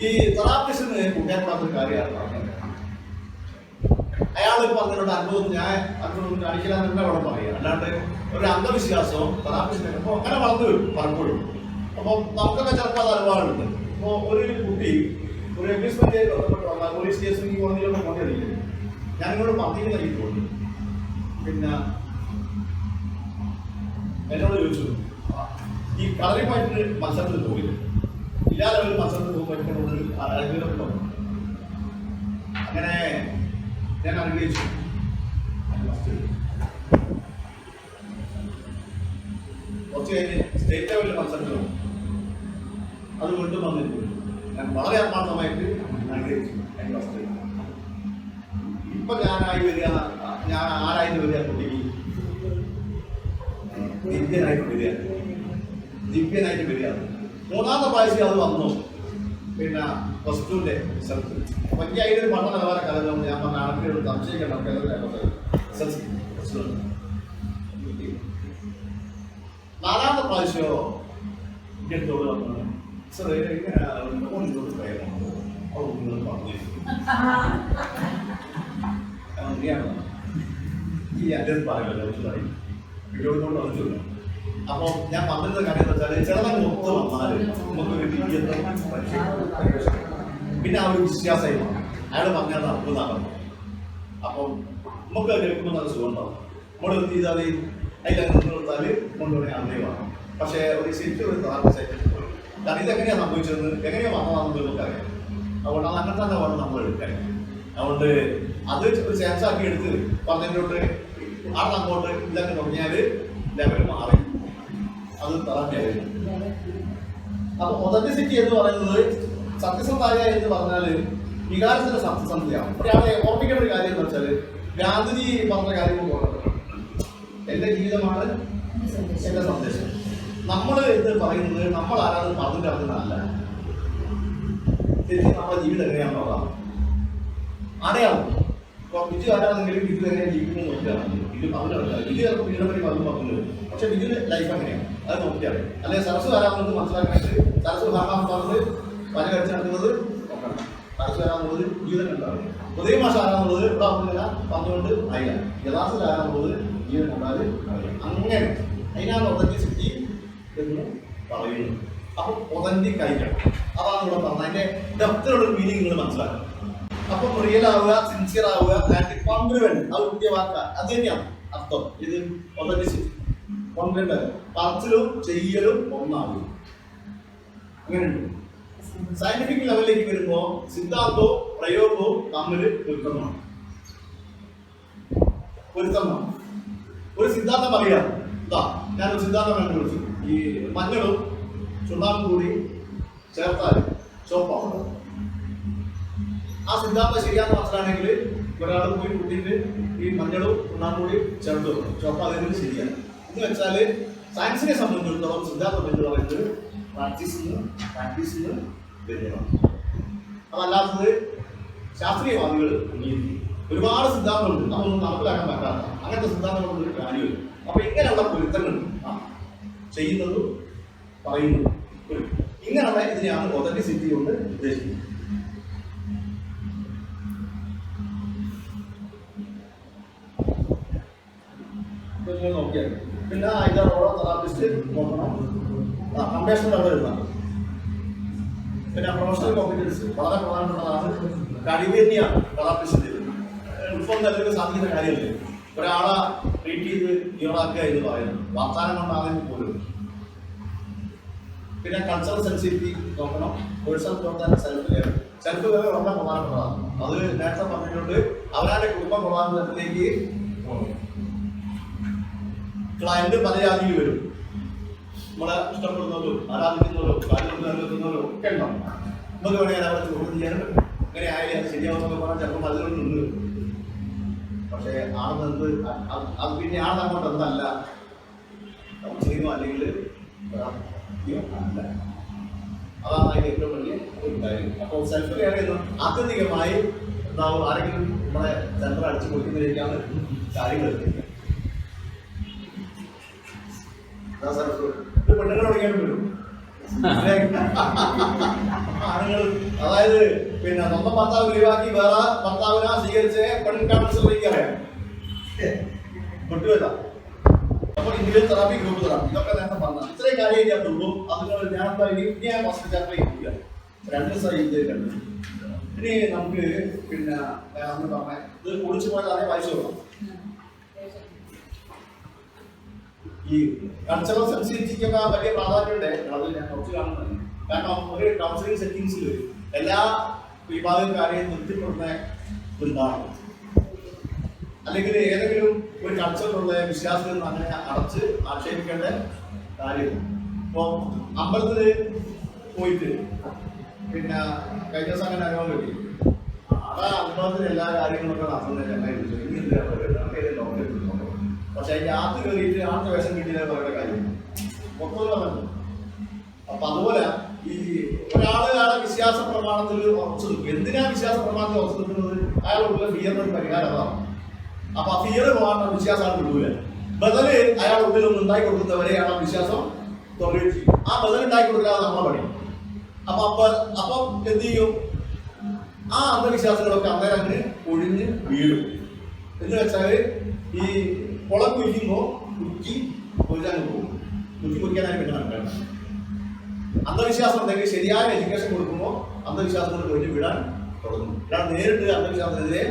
ഈ തെറാപ്പിസ്റ്റിന് കുട്ടിയാക്കാത്തൊരു കാര്യമാണ് പറഞ്ഞത്. അയാൾ പറഞ്ഞതിനുള്ള അനുഭവം ഞാൻ അനുഭവം കാണിക്കലാന്ന് തന്നെ അവിടെ പറയുക. അല്ലാണ്ട് ഒരു അന്ധവിശ്വാസവും തെറാപ്പിസ്റ്റിനെ അപ്പോൾ അങ്ങനെ വളർന്നു വരും പലപ്പോഴും. അപ്പോൾ നമുക്കൊക്കെ ചിലപ്പോൾ അത് അനുഭവമുണ്ട്. ഇപ്പോൾ ഒരു കുട്ടി ഒരു അബ്യൂസ്മെന്റ് പോലീസ് കേസ് കോടതിയിലൊക്കെ കൊണ്ടുവരില്ലേ, ഞാനിങ്ങോട്ട് പറഞ്ഞിങ്ങനെ തോന്നി. പിന്നെ എന്നോട് ചോദിച്ചു, ഈ കളറിപ്പായിട്ട് മത്സരത്തിൽ പോയില്ല, ഇല്ലാതെ ഒരു മത്സരത്തിൽ പോകുമ്പോൾ ആരെങ്കിലും അങ്ങനെ ഞാൻ അനുഗ്രഹിച്ചു. കുറച്ച് കഴിഞ്ഞ് സ്റ്റേറ്റ് ലെവലിൽ മത്സരത്തിൽ അത് വീണ്ടും വന്നിട്ടുണ്ട്. ഞാൻ വളരെ ആത്മാർത്ഥമായിട്ട് അനുഗ്രഹിച്ചു. ഇപ്പൊ ഞാനായി വരിക, ഞാൻ ആരായിട്ട് വരിക? കുട്ടിക്ക് ദിവ്യനായിട്ട് വരിക. മൂന്നാമത്തെ പ്രാവശ്യം അത് വന്നു. പിന്നെ പ്ലസ് ടുവിന്റെ റിസൾട്ട്. അപ്പൊ എനിക്ക് അതിനൊരു പഠന നിലവാര കലകളും ഞാൻ പറഞ്ഞ ആൾക്കാരോട് സംശയിക്കണം. നാലാമത്തെ പ്രാവശ്യമോ എൻ്റെ അടുത്തോട് വന്നു, സാർ ഇങ്ങനെ ഈ എൻ്റെ പറയല്ലോ വീഡിയോട് വന്നിട്ടില്ല. അപ്പൊ ഞാൻ പറഞ്ഞത് കാര്യം എന്താ വെച്ചാൽ ചിലതൊക്കെ ഒത്തു വന്നാൽ നമുക്കൊരു പിന്നെ ആ ഒരു വിശ്വാസമായി മാറും. അയാൾ പറഞ്ഞാൽ അത്ഭുതമാണ്. അപ്പം നമുക്ക് കേൾക്കുമ്പോൾ നല്ല സുഖം ഉണ്ടാവും. നമ്മൾ എന്ത് ചെയ്താൽ അതിലങ്ങനെ നിന്ന് കൊടുത്താൽ കൊണ്ടുപോയി അന്നേവാണ്. പക്ഷേ ഒരു ശരിക്കും ഒരു താമസിച്ചായിട്ട് കാരണം ഇതെങ്ങനെയാണ് സംഭവിച്ചതെന്ന് എങ്ങനെയാണ് വന്നതാണെന്ന് നമുക്കറിയാം. അതുകൊണ്ട് അത് അങ്ങനെ തന്നെ വേണം നമ്മൾ എടുക്കാൻ. അതുകൊണ്ട് അത് ഒരു ചാൻസാക്കി എടുത്ത് പറഞ്ഞതിനോട്ട് അവിടെ അങ്ങോട്ട് ഇതൊക്കെ തുടങ്ങിയാൽ ലെവൽ മാറി അത് തളർന്നു. അപ്പൊ ഒതന്റിസിറ്റി എന്ന് പറയുന്നത് സത്യസന്ധത എന്ന് പറഞ്ഞാൽ വികാരത്തിന്റെ സത്യസന്ധതയാണ്. ഒരാളെ ഓർമ്മിക്കേണ്ട ഒരു കാര്യം എന്ന് വെച്ചാൽ ഗാന്ധിജി പറഞ്ഞ കാര്യങ്ങൾ പറയുന്നത് എന്റെ ജീവിതമാണ് എന്റെ സന്ദേശം. നമ്മൾ എന്ത് പറയുന്നത് നമ്മൾ ആരാധന പറഞ്ഞിട്ട് അറിയുന്നതല്ല. ശരിക്കും നമ്മുടെ ജീവിതം എങ്ങനെയാണെന്നുള്ളതാണ്. ആരെയാവും ഇപ്പൊ ബിജു ആരാണെങ്കിലും ബിജു എങ്ങനെയാണ് ജീവിക്കുന്നത് നോക്കിയാണ്. ബിജു പറഞ്ഞില്ല, ബിജു ചിലപ്പോൾ ബിജുനെ പറ്റി പറഞ്ഞത്. പക്ഷെ ബിജുവിന്റെ ലൈഫ് എങ്ങനെയാണ് അത് നോക്കിയാണ്. അല്ലെങ്കിൽ സരസ്വ ആരാധന മനസ്സിലാക്കാനായിട്ട് സരസ്വ ധാരണ പല കഴിച്ച് നടക്കുന്നത് നോക്കണം. സരസ്വ ആരാധന ജീവിതം ഉണ്ടാവും. പുതിയ ഭാഷ ആരാധന ഇവിടെ വന്നില്ല പറഞ്ഞുകൊണ്ട് ആയില്ല. യഥാർത്ഥ ആരാധന ജീവിതം ഉണ്ടാല് അങ്ങനെ അതിനാണ് ഒതന്റിസിറ്റി എന്ന് പറയുന്നത്. അപ്പൊ ഒതന്റിക് ആയിരിക്കണം. അതാണ് ഇവിടെ പറഞ്ഞത്. അതിന്റെ ഡെപ്തിലുള്ള മീനിങ് നിങ്ങൾ മനസ്സിലാക്കണം. അപ്പൊ റിയൽ ആവുക, സിൻസിയർ ആവുക, ആൻഡ് കോൺഗ്രുവന്റ് അത് പുതിയ വാക്ക അത് തന്നെയാണ് അർത്ഥം. ഇത് ഒതന്റിസിറ്റി കോൺഗ്രുവന്റ് പറച്ചിലും ചെയ്യലും ഒന്നാകും. അങ്ങനെയുണ്ട്. സയന്റിഫിക് ലെവലിലേക്ക് വരുമ്പോൾ സിദ്ധാന്തവും പ്രയോഗവും തമ്മിൽ പൊരുത്തമാണ്. ഒരു സിദ്ധാന്തം അറിയാം. ഇതാ ഞാനൊരു സിദ്ധാന്തം കണ്ടുപിടിച്ചു. ഈ മഞ്ഞളും ചുണ്ണാമ്പും കൂടി ചേർത്താൽ ചുവപ്പാണ്. ആ സിദ്ധാന്തം ശരിയാണെന്ന് മനസ്സിലാണെങ്കിൽ ഒരാൾ പോയി കുട്ടിന്റെ ഈ മഞ്ഞളും ചുണ്ണാമ്പും കൂടി ചേർത്ത് വെക്കണം. ചുവപ്പാകുന്നത് ശരിയാണ്. എന്ന് വെച്ചാൽ സയൻസിനെ സംബന്ധിച്ചിടത്തോളം സിദ്ധാന്തം എന്ന് പറയുന്നത് പ്രാക്ടീസിന് വരുന്നതാണ്. അതല്ലാത്തത് ശാസ്ത്രീയവാദികൾ അംഗീകരിക്കും. ഒരുപാട് സിദ്ധാന്തങ്ങളുണ്ട് നമ്മളൊന്നും നടപ്പിലാക്കാൻ പറ്റാത്ത അങ്ങനത്തെ സിദ്ധാന്തങ്ങളൊന്നും ഒരു കാര്യമില്ല. അപ്പൊ ഇങ്ങനെയുള്ള പൊരുത്തങ്ങൾ ചെയ്യുന്നതും പറയുന്നതും ഇങ്ങനെയുള്ള ഇതിനെയാണ് ഒതന്റിസിറ്റി കൊണ്ട് ഉദ്ദേശിക്കുന്നത്. നിങ്ങൾ നോക്കിയാൽ പിന്നെ അതിൻ്റെ ഓരോ തെറാപ്പിസ്റ്റ് നോക്കണം. കമ്പേഷൻ അവിടെ വരുന്നതാണ്. പിന്നെ പ്രൊഫഷണൽ കോമ്പറ്റൻസ് വളരെ പ്രധാനപ്പെട്ടതാണ്. കഴിവന്നെയാണ് തെറാപ്പിസ്റ്റ്. ഇപ്പം എന്തെങ്കിലും സാധിക്കുന്ന കാര്യമല്ലേ. ഒരാളെ ട്രീറ്റ് ചെയ്ത് ഇയാളാക്കുക എന്ന് പറയുന്നത് വാഗ്ദാനം കൊണ്ടാണെങ്കിൽ പോലും. പിന്നെ കൾച്ചറൽ സെൻസിറ്റിവിറ്റി നോക്കണം. Personal growth and self care. Self care വളരെ പ്രധാനപ്പെട്ടതാണ്. അത് നേരത്തെ പറഞ്ഞിട്ടുണ്ട്. അവരുടെ കുടുംബ പ്രധാനത്തിലേക്ക് ക്ലയന്റ് പല ജാതിയിൽ വരും. നമ്മളെ ഇഷ്ടപ്പെടുന്നവരോ ആരാധിക്കുന്നവരോ കാര്യങ്ങൾ നൽകുന്നവരോ ഒക്കെ ഉണ്ടാവും. നമുക്ക് വേണമെങ്കിൽ അവരെ ചോദ്യം ചെയ്യാനും ഇങ്ങനെ ആയാലും അത് ശരിയാവുന്നൊക്കെ പറഞ്ഞാൽ ചിലപ്പോൾ അതിലൊന്നുണ്ട്. പക്ഷേ ആണെന്നത് അത് പിന്നെ ആണെന്നങ്ങോട്ട് എന്തല്ല കൗൺസിലിങ്ങോ അല്ലെങ്കിൽ അല്ല. അതാണ് അതിൻ്റെ ഏറ്റവും വലിയ ഒരു കാര്യം. അപ്പോൾ സെൽഫ് കെയർ ചെയ്യുന്ന ആത്യന്തികമായി എന്താവും ആരെങ്കിലും നമ്മളെ സെൻറ്റർ അടിച്ചു കൊടുക്കുന്നതിലേക്കാണ് കാര്യങ്ങൾ എത്തിക്കുക. പെണ്ണുങ്ങൾ പഠിക്കാൻ വരും ആണുങ്ങൾ. അതായത് പിന്നെ സ്വന്തം ഭർത്താവ് ഒഴിവാക്കി വേറെ ഭർത്താവിനെ സ്വീകരിച്ച് പെൺകാണാൻ ശ്രമിക്കുകയാണ് വിട്ടുവല്ല. അപ്പോൾ ഇന്ത്യയിൽ തെറാപ്പി ഗ്രൂപ്പ് തെറാപ്പി ഇതൊക്കെ നേരത്തെ പറഞ്ഞ ഇത്രയും കാര്യം ഞാൻ തോന്നും. അതുകൊണ്ട് ഞാൻ ഫസ്റ്റ് ചാപ്റ്റർ ഇരിക്കുക 2 ദിവസം ഇന്ത്യയിൽ കണ്ടു. ഇനി നമുക്ക് പിന്നെ അന്ന് പറഞ്ഞ ഇത് കുടിച്ചു പോയാൽ വായിച്ചു കൊടുക്കാം. ഈ കൾച്ചറൽ സെൻസിറ്റിവിറ്റിക്കൊക്കെ വലിയ പ്രാധാന്യമുണ്ട്. അത് ഞാൻ കുറച്ച് കാണുന്നത്. കാരണം ഒരു കൗൺസിലിംഗ് സെറ്റിംഗ്സിൽ എല്ലാ വിഭാഗക്കാരെയും തൃപ്തിപ്പെടുന്ന ഒരിതാണ്. അല്ലെങ്കിൽ ഏതെങ്കിലും ഒരു കൾച്ചറിലുള്ള വിശ്വാസത്തിൽ അങ്ങനെ അടച്ച് ആക്ഷേപിക്കേണ്ട കാര്യം. ഇപ്പോൾ അമ്പലത്തിൽ പോയിട്ട് പിന്നെ കഴിഞ്ഞ ദിവസം അങ്ങനെ അനുഭവം കിട്ടി. ആ അമ്പലത്തിൽ എല്ലാ കാര്യങ്ങളൊക്കെ നടത്തുന്നില്ല. പക്ഷെ അതിന്റെ ആദ്യം കയറിയിട്ട് ആദ്യത്തെ വേഷം കിട്ടിയ പറയുന്ന കാര്യം മൊത്തം പറഞ്ഞു. അപ്പൊ അതുപോലെ ഈ ഒരാളെ വിശ്വാസ പ്രമാണത്തിൽ ഉറച്ചു നിൽക്കും. എന്തിനാ വിശ്വാസ പ്രമാണത്തിൽ ഉറച്ചു നിൽക്കുന്നത്? അയാളുള്ള ഫിയറിന് ഒരു പരിഹാരം അതാണ്. അപ്പൊ ആ ഫിയർ പോകാൻ വിശ്വാസം ആൾ വിടൂല. ബദല് അയാളുടെ ഉള്ളിൽ ഒന്ന് ഉണ്ടാക്കി കൊടുക്കുന്നവരെ അയാളെ വിശ്വാസം തുടരുകയും ചെയ്യും. ആ ബദൽ ഉണ്ടാക്കി കൊടുക്കാതെ നമ്മളെ പണി. അപ്പം എന്ത് ചെയ്യും? ആ അന്ധവിശ്വാസങ്ങളൊക്കെ അന്നേരം അങ്ങനെ ഒഴിഞ്ഞ് വീഴും. എന്ന് വെച്ചാൽ ഈ കുളം കുഴിക്കുമ്പോൾ കുറ്റി കൊല്ലാൻ പോകും. കുറ്റി കുറിക്കാനായി പിന്നെ നടക്കണം. അന്ധവിശ്വാസം ഉണ്ടെങ്കിൽ ശരിയായ എഡ്യൂക്കേഷൻ കൊടുക്കുമ്പോൾ അന്ധവിശ്വാസങ്ങൾ കൊഴിഞ്ഞ് വിടാൻ തുടങ്ങും. ഒരാൾ നേരിട്ട് അന്ധവിശ്വാസത്തിനെതിരെ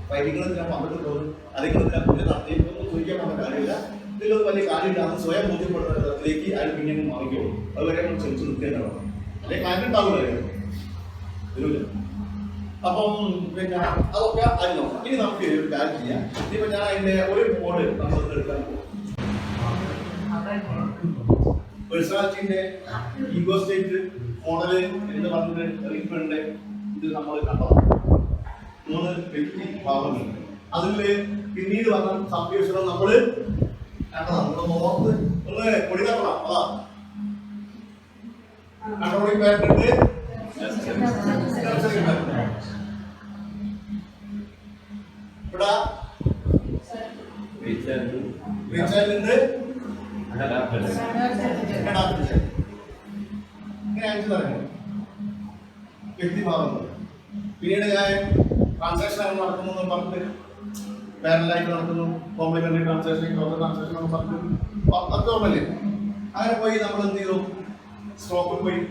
ഫൈറ്റിങ്ങളിൽ ഞാൻ പങ്കെടുത്ത് പോകും. അല്ലെങ്കിൽ പുല്ല് നടത്തിയിട്ടൊന്നും കുറിക്കാൻ പോകുന്ന കാര്യമില്ല. ഇതിലൊന്നും വലിയ കാര്യമില്ലാന്ന് സ്വയം ബോധ്യപ്പെടുന്ന തരത്തിലേക്ക് അയാൾ പിന്നീട് മാറിക്കോളും. അതുവരെ നമ്മൾ ക്ഷമിച്ച് നിർത്തേണ്ടതാണ്. അല്ലെങ്കിൽ കാര്യം ഉണ്ടാവില്ല വരില്ല. അപ്പം പിന്നെ അതൊക്കെ അതിൽ നോക്കാം. ഇനി നമുക്ക് ഒരു കാര്യം ചെയ്യാം. ഇനിയിപ്പോൾ ഞാൻ അതിൻ്റെ ഒരു മോഡ് നമ്മൾ എടുക്കാൻ പോകും. പേഴ്സണാലിറ്റിന്റെ ഈഗോ സ്റ്റേറ്റ് മോഡല് എന്ന് പറഞ്ഞിട്ട് റിപ്പുണ്ട്. ഇത് നമ്മൾ കണ്ടതാണ്. 3 വ്യക്തി ഭാവങ്ങൾ. അതിൽ പിന്നീട് വന്ന സംഭവിച്ചത് നമ്മള് കണ്ടതാണ്. ഓർത്ത് ഒന്ന് പൊടിതപ്പെടാം. അതാ കൺട്രോളിംഗ് പാറ്റേൺ ഇവിടെ റീച്ചാലിന്റെ വ്യക്തിഭാവങ്ങൾ. പിന്നീട് ഞാൻ ട്രാൻസാക്ഷൻ നടക്കുന്നു പറഞ്ഞിട്ട് പാരലായിട്ട് നടക്കുന്നു. കോംപ്ലിമെന്ററി ട്രാൻസാക്ഷൻ ട്രാൻസാക്ഷൻ പറഞ്ഞിട്ട് ഓർമ്മല്ലേ? അങ്ങനെ പോയി നമ്മൾ എന്ത് ചെയ്തു? സ്റ്റോക്കിൽ പോയി.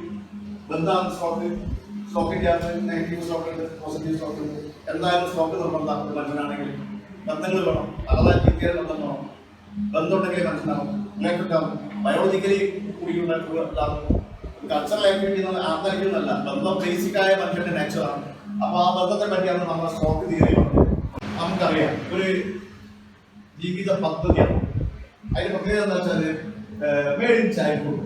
എന്താണ് സ്റ്റോക്കിന്റെ നെഗറ്റീവ് സ്റ്റോക്ക് ഉണ്ട്, പോസിറ്റീവ് സ്റ്റോക്ക് ഉണ്ട്. എന്തായാലും സ്റ്റോക്ക് നിർബന്ധമാണ്. മനുഷ്യനാണെങ്കിൽ ബന്ധങ്ങൾ വേണം. അതായത് രീതിയിൽ ബന്ധം വേണം. ബന്ധമുണ്ടെങ്കിൽ മനസ്സിലാവും. ഇലക്ട്രിക്കാവും. ബയോളജിക്കലി കൂടിയുള്ള കൾച്ചറൽ ആക്ടിവിറ്റി ആന്തരിക്കുന്നതല്ല. ബന്ധം ബേസിക്കായ മനുഷ്യന്റെ നേച്ചറാണ്. അപ്പൊ ആ ബന്ധത്തെ പറ്റിയാണ് നമ്മുടെ സ്റ്റോക്ക് തിയറി പറഞ്ഞത്. നമുക്കറിയാം ഒരു ജീവിത പദ്ധതിയാണ്. അതിന്റെ പ്രത്യേകത എന്താ വെച്ചാൽ മേഡ് ഇൻ ചൈൽഡ്ഹുഡ്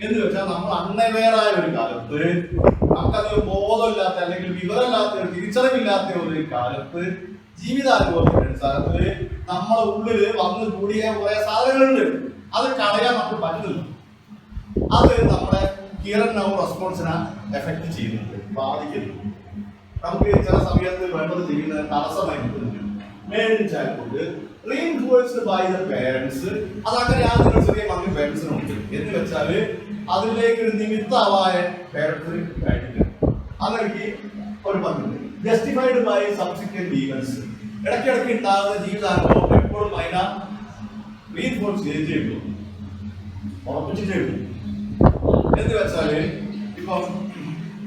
എന്ന് വെച്ചാൽ നമ്മൾ അൺഅവെയറായ ഒരു കാലത്ത്, നമുക്കത് ബോധമില്ലാത്ത അല്ലെങ്കിൽ വിവരമില്ലാത്ത ഒരു തിരിച്ചറിവില്ലാത്ത ഒരു കാലത്ത് ജീവിതാനുഭവത്തിന്റെ അടിസ്ഥാനത്തിൽ നമ്മളെ ഉള്ളിൽ വന്നു കൂടിയ കുറെ സാധനങ്ങളുണ്ട്. അത് കളയാൻ നമുക്ക് പറ്റുന്നില്ല. അത് നമ്മുടെ ഹിയർ നൗ റെസ്പോൺസിനെ എഫക്ട് ചെയ്യുന്നുണ്ട്, ബാധിക്കുന്നു. നമുക്ക് ചില സമയത്ത് വേണ്ടത് ചെയ്യുന്ന തടസ്സമായി നിൽക്കുന്നുണ്ട്. Made childhood reinfluenced by the parents. അതങ്ങനെ യാതൊരു ചെറിയ മകൻ പേരൻസിനുണ്ട് എന്ന് വെച്ചാൽ അതിലേക്ക് ഒരു നിമിത്തമായ പേരൻസ് ആയിട്ടില്ല. അതെനിക്ക് ഒരു പങ്കുണ്ട്. Justified by subsequent events. ഇടയ്ക്കിടയ്ക്ക് ഉണ്ടാകുന്ന ജീവിതാനുഭവം എപ്പോഴും അതിനെ ചെയ്തിട്ടേ ഉറപ്പിച്ചിട്ടേ ഉള്ളൂ. എന്ന് വെച്ചാല് ഇപ്പം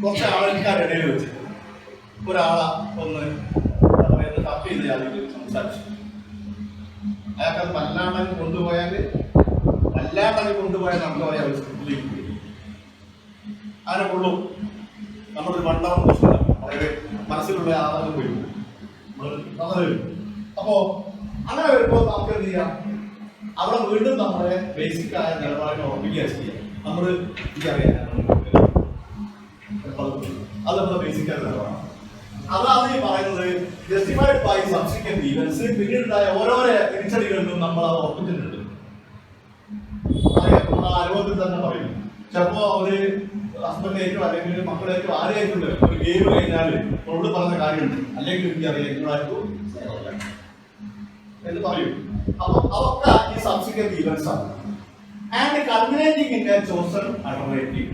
കുറച്ച് ആൾക്കാരുടെ ഇടയിൽ വെച്ച് ഒരാളെ ഒന്ന് എന്താ പറയുക തപ്പി ചെയ്ത് ആളുകൾ സംസാരിച്ചു. അയാൾക്കത് വല്ലാണ്ടാക്കി കൊണ്ടുപോയാൽ നമുക്ക് പറയാം ഒരു സ്ക്രിപ്റ്റിലേക്ക് പോയി അങ്ങനെ കൊള്ളും. നമ്മളൊരു വണ്ടവും പ്രശ്നമില്ല, വളരെ മനസ്സിലുള്ള ആളുകൾ പോയി അങ്ങനെ വരും. അപ്പോ അങ്ങനെ വരുമ്പോൾ നമുക്ക് എന്ത് ചെയ്യാം, അവിടെ വീണ്ടും നമ്മുടെ ബേസിക് ആയ നിലപാടിനെ ഉറപ്പിക്കുക ചെയ്യാം. നമ്മൾ എനിക്കറിയാം അത് നമ്മുടെ ബേസിക് ആയ നിലപാടാണ്. അതാണ് ഈ പറയുന്നത് ജസ്റ്റിഫൈഡ് ബൈ സബ്സിക്വന്റ് ഈവൻസ്. പിന്നീടുണ്ടായ ഓരോരോ തിരിച്ചടികളിലും നമ്മൾ അത് ഉറപ്പിച്ചിട്ടുണ്ട്. നമ്മുടെ അനുഭവത്തിൽ തന്നെ പറയും. ചിലപ്പോ ഒരു ഹസ്ബൻഡേറ്റോ അല്ലെങ്കിൽ മക്കളേറ്റോ ആരെയായിട്ടുണ്ട് ഒരു ഗെയിം കഴിഞ്ഞാൽ തൊഴിൽ പറഞ്ഞ കാര്യമുണ്ട്, അല്ലെങ്കിൽ എനിക്കറിയാം നിങ്ങളായിട്ടും എന്ന് പറയും. അപ്പൊ അതൊക്കെ ഈ സബ്സിക്വന്റ് ഈവൻസ് ആണ്. And culminating in A chosen alternative.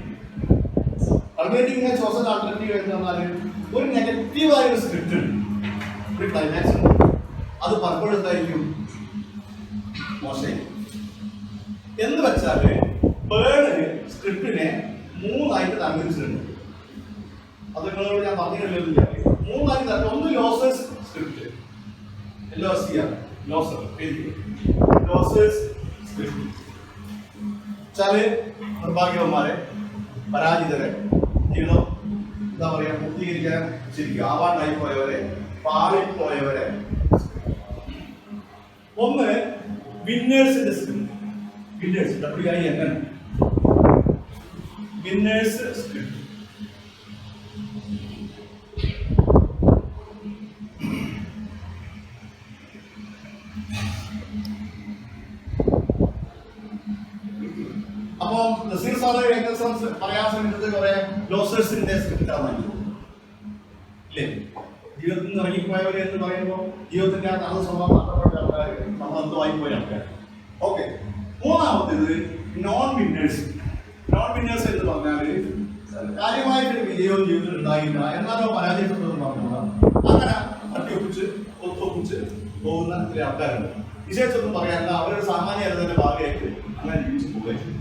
Culminating in A chosen alternative എന്ന് പറഞ്ഞാൽ ഒരു നെഗറ്റീവായ ഒരു സ്ക്രിപ്റ്റ് ഉണ്ട്, ഒരു ക്ലൈമാക്സ് ഉണ്ട്. അത് പലപ്പോഴും എന്തായിരിക്കും മോശം എന്ന് വെച്ചാല് ബേർഡ് സ്ക്രിപ്റ്റിനെ 3 ആയിട്ട് തരംതിരിച്ചിട്ടുണ്ട്. അത് നിങ്ങളോട് ഞാൻ പറഞ്ഞിട്ടില്ല. 3 ആയിട്ട് തരം. ഒന്ന് ലോസേഴ്സ് സ്ക്രിപ്റ്റ്, ലോസേഴ്സ് സ്ക്രിപ്റ്റ് വെച്ചാല് നിർഭാഗ്യവന്മാരെ, പരാജിതരെ, ജീവിതം എന്താ പറയാ പൂർത്തീകരിക്കാൻ ശരിക്കും ആവാണ്ടായി പോയവരെ, പാളിപ്പോയവരെ. ഒന്ന് വിന്നേഴ്സിന്റെ script, winners WINN, winners script. അപ്പൊ നസീർ സാറ് പറയാൻ ശ്രമിച്ചത് കുറെ ലോസേഴ്സിന്റെ സ്ക്രിപ്റ്റ് ആണ് ഇല്ലേ? ജീവിതത്തിൽ നിന്ന് ഇറങ്ങിപ്പോയവര് എന്ന് പറയുമ്പോൾ ജീവിതത്തിന്റെ ആ നല്ല സ്വഭാവം നഷ്ടപ്പെട്ട ആൾക്കാർ, നമ്മളെന്തോ പോയ ആൾക്കാർ. ഓക്കെ. മൂന്നാമത്തേത് നോൺ വിന്നേഴ്സ്. നോൺ വിന്നേഴ്സ് എന്ന് പറഞ്ഞാല് കാര്യമായിട്ടൊരു വിജയവും ജീവിതത്തിൽ ഉണ്ടായില്ല, എന്നാലോ പരാജയപ്പെട്ടതെന്ന് പറഞ്ഞതാണ്. അങ്ങനെ തട്ടിയൊപ്പിച്ച് ഒത്തൊപ്പിച്ച് പോകുന്ന ചില ആൾക്കാരുണ്ട്. വിശേഷിച്ചൊന്നും പറയാനില്ല, അവരൊരു സാമാന്യ ഭാഗമായിട്ട് അങ്ങനെ ജീവിച്ചു പോകുകയും